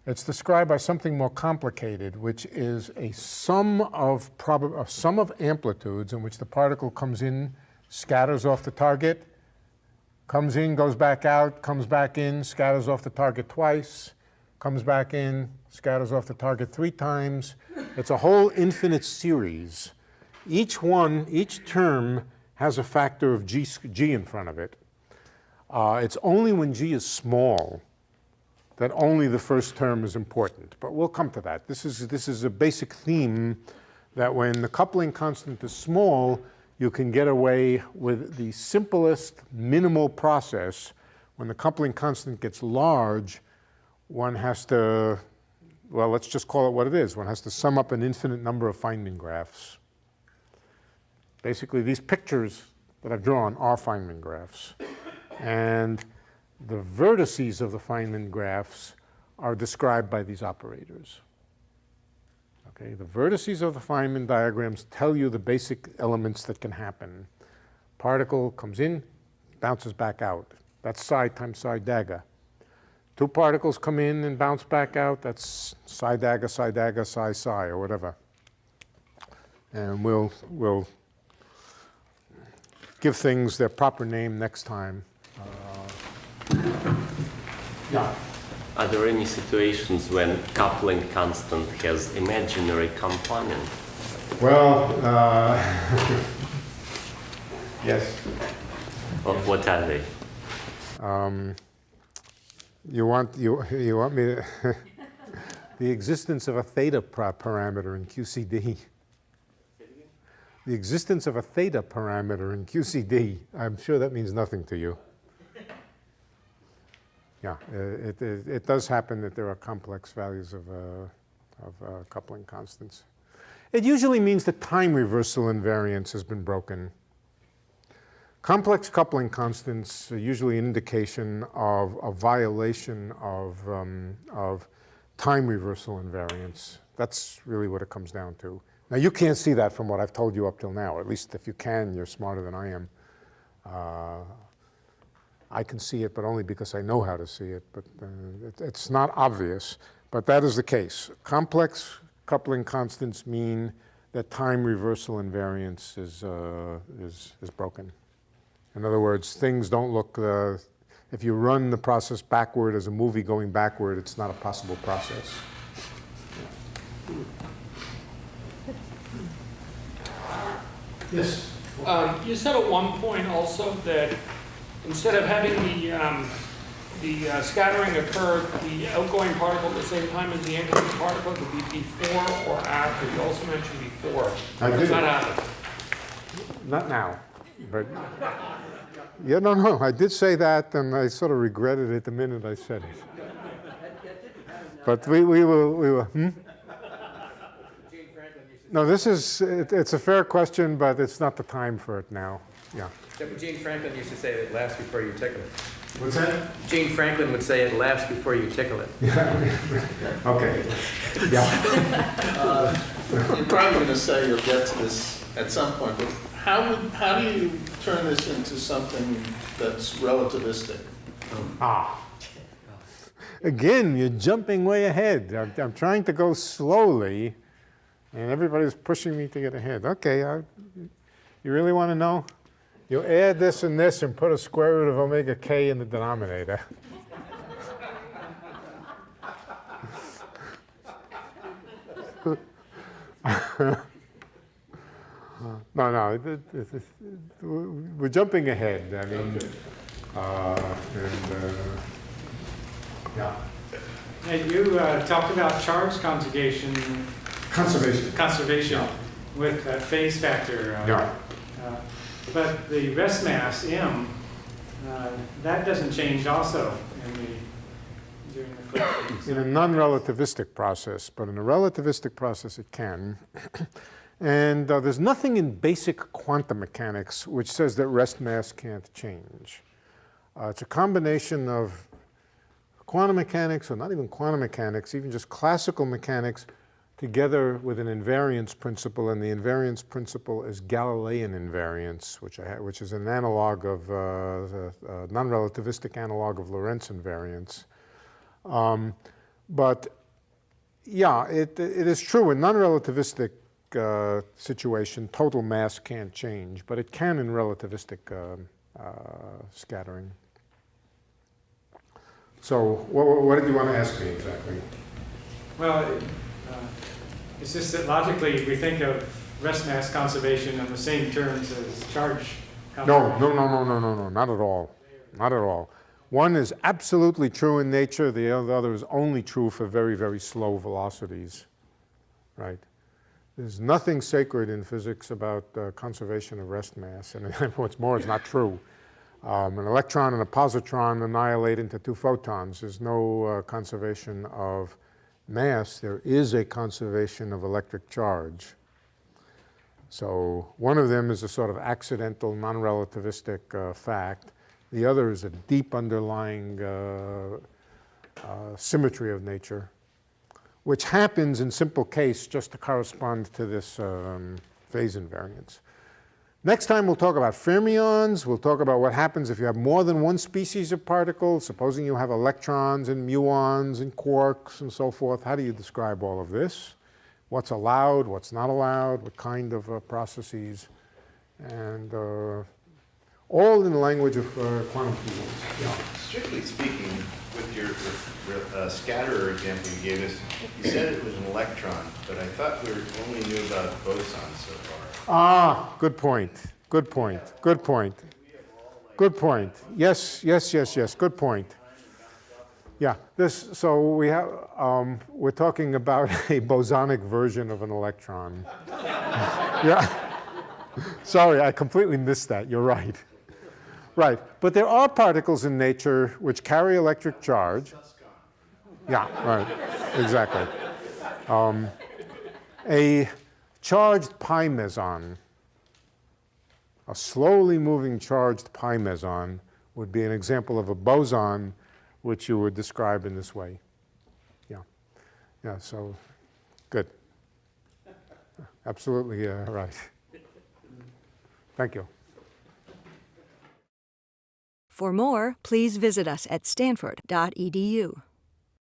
It's described by something more complicated, which is a sum of amplitudes in which the particle comes in, scatters off the target, comes in, goes back out, comes back in, scatters off the target twice, comes back in, scatters off the target 3 times. It's a whole infinite series. Each term has a factor of g in front of it. It's only when g is small that only the first term is important. But we'll come to that. This is a basic theme that when the coupling constant is small, you can get away with the simplest minimal process. When the coupling constant gets large, one has to, well, let's just call it what it is. One has to sum up an infinite number of Feynman graphs. Basically, these pictures that I've drawn are Feynman graphs. And the vertices of the Feynman graphs are described by these operators. Okay, the vertices of the Feynman diagrams tell you the basic elements that can happen. Particle comes in, bounces back out. That's psi times psi dagger. Two particles come in and bounce back out. That's psi dagger, psi psi, or whatever. And we'll give things their proper name next time. Yeah. Are there any situations when coupling constant has imaginary component? Well, yes. What are they? You want me to the existence of a theta parameter in QCD. The existence of a theta parameter in QCD. I'm sure that means nothing to you. Yeah, it does happen that there are complex values of coupling constants. It usually means that time reversal invariance has been broken. Complex coupling constants are usually an indication of a violation of time reversal invariance. That's really what it comes down to. Now, you can't see that from what I've told you up till now. At least if you can, you're smarter than I am. I can see it, but only because I know how to see it. But it's not obvious. But that is the case. Complex coupling constants mean that time reversal invariance is broken. In other words, things don't look, if you run the process backward as a movie going backward, it's not a possible process. Yes? You said at one point also that instead of having the scattering occur, the outgoing particle at the same time as the incoming particle could be before or after. You also mentioned before. I did. Does that happen? Not now, but yeah, no, I did say that, and I sort of regretted it the minute I said it. But we will. No, it's a fair question, but it's not the time for it now. Yeah. Gene Franklin used to say it laughs before you tickle it. What's that? Gene Franklin would say it laughs before you tickle it. Okay. Yeah. You're probably going to say you'll get to this at some point, but how do you turn this into something that's relativistic? Again, you're jumping way ahead. I'm trying to go slowly, and everybody's pushing me to get ahead. Okay, you really want to know? You add this and this and put a square root of omega k in the denominator. No, we're jumping ahead. I mean, yeah. And you talked about charge conjugation. Conservation with phase factor. Yeah. But the rest mass, m, that doesn't change also during the phase. In a non-relativistic process, but in a relativistic process it can. And there's nothing in basic quantum mechanics which says that rest mass can't change. It's a combination of quantum mechanics, or not even quantum mechanics, even just classical mechanics, together with an invariance principle, and the invariance principle is Galilean invariance, which is an analog of non-relativistic analog of Lorentz invariance. But yeah, it is true in non-relativistic situation, total mass can't change, but it can in relativistic scattering. So what did you want to ask me exactly? Well, it's just that logically we think of rest mass conservation in the same terms as charge conservation. No, not at all. Not at all. One is absolutely true in nature, the other is only true for very, very slow velocities, right? There's nothing sacred in physics about conservation of rest mass, and what's more, it's not true. An electron and a positron annihilate into 2 photons. There's no conservation of mass. There is a conservation of electric charge. So one of them is a sort of accidental, non-relativistic fact. The other is a deep underlying symmetry of nature, which happens in simple case just to correspond to this phase invariance. Next time we'll talk about fermions. We'll talk about what happens if you have more than one species of particles. Supposing you have electrons and muons and quarks and so forth. How do you describe all of this? What's allowed, what's not allowed, what kind of processes, and all in the language of quantum fields. Yeah. Strictly speaking, with your scatterer example you gave us, you said it was an electron, but I thought we only knew about bosons so far. Ah, good point. Good point. Good point. Good point. Yes, yes, yes, yes. Good point. Yeah. So we have we're talking about a bosonic version of an electron. Yeah. Sorry, I completely missed that. You're right. Right. But there are particles in nature which carry electric charge. Yeah. Right. Exactly. A charged pi meson, a slowly moving charged pi meson, would be an example of a boson which you would describe in this way. Yeah. Yeah, so good. Absolutely right. Thank you. For more, please visit us at stanford.edu.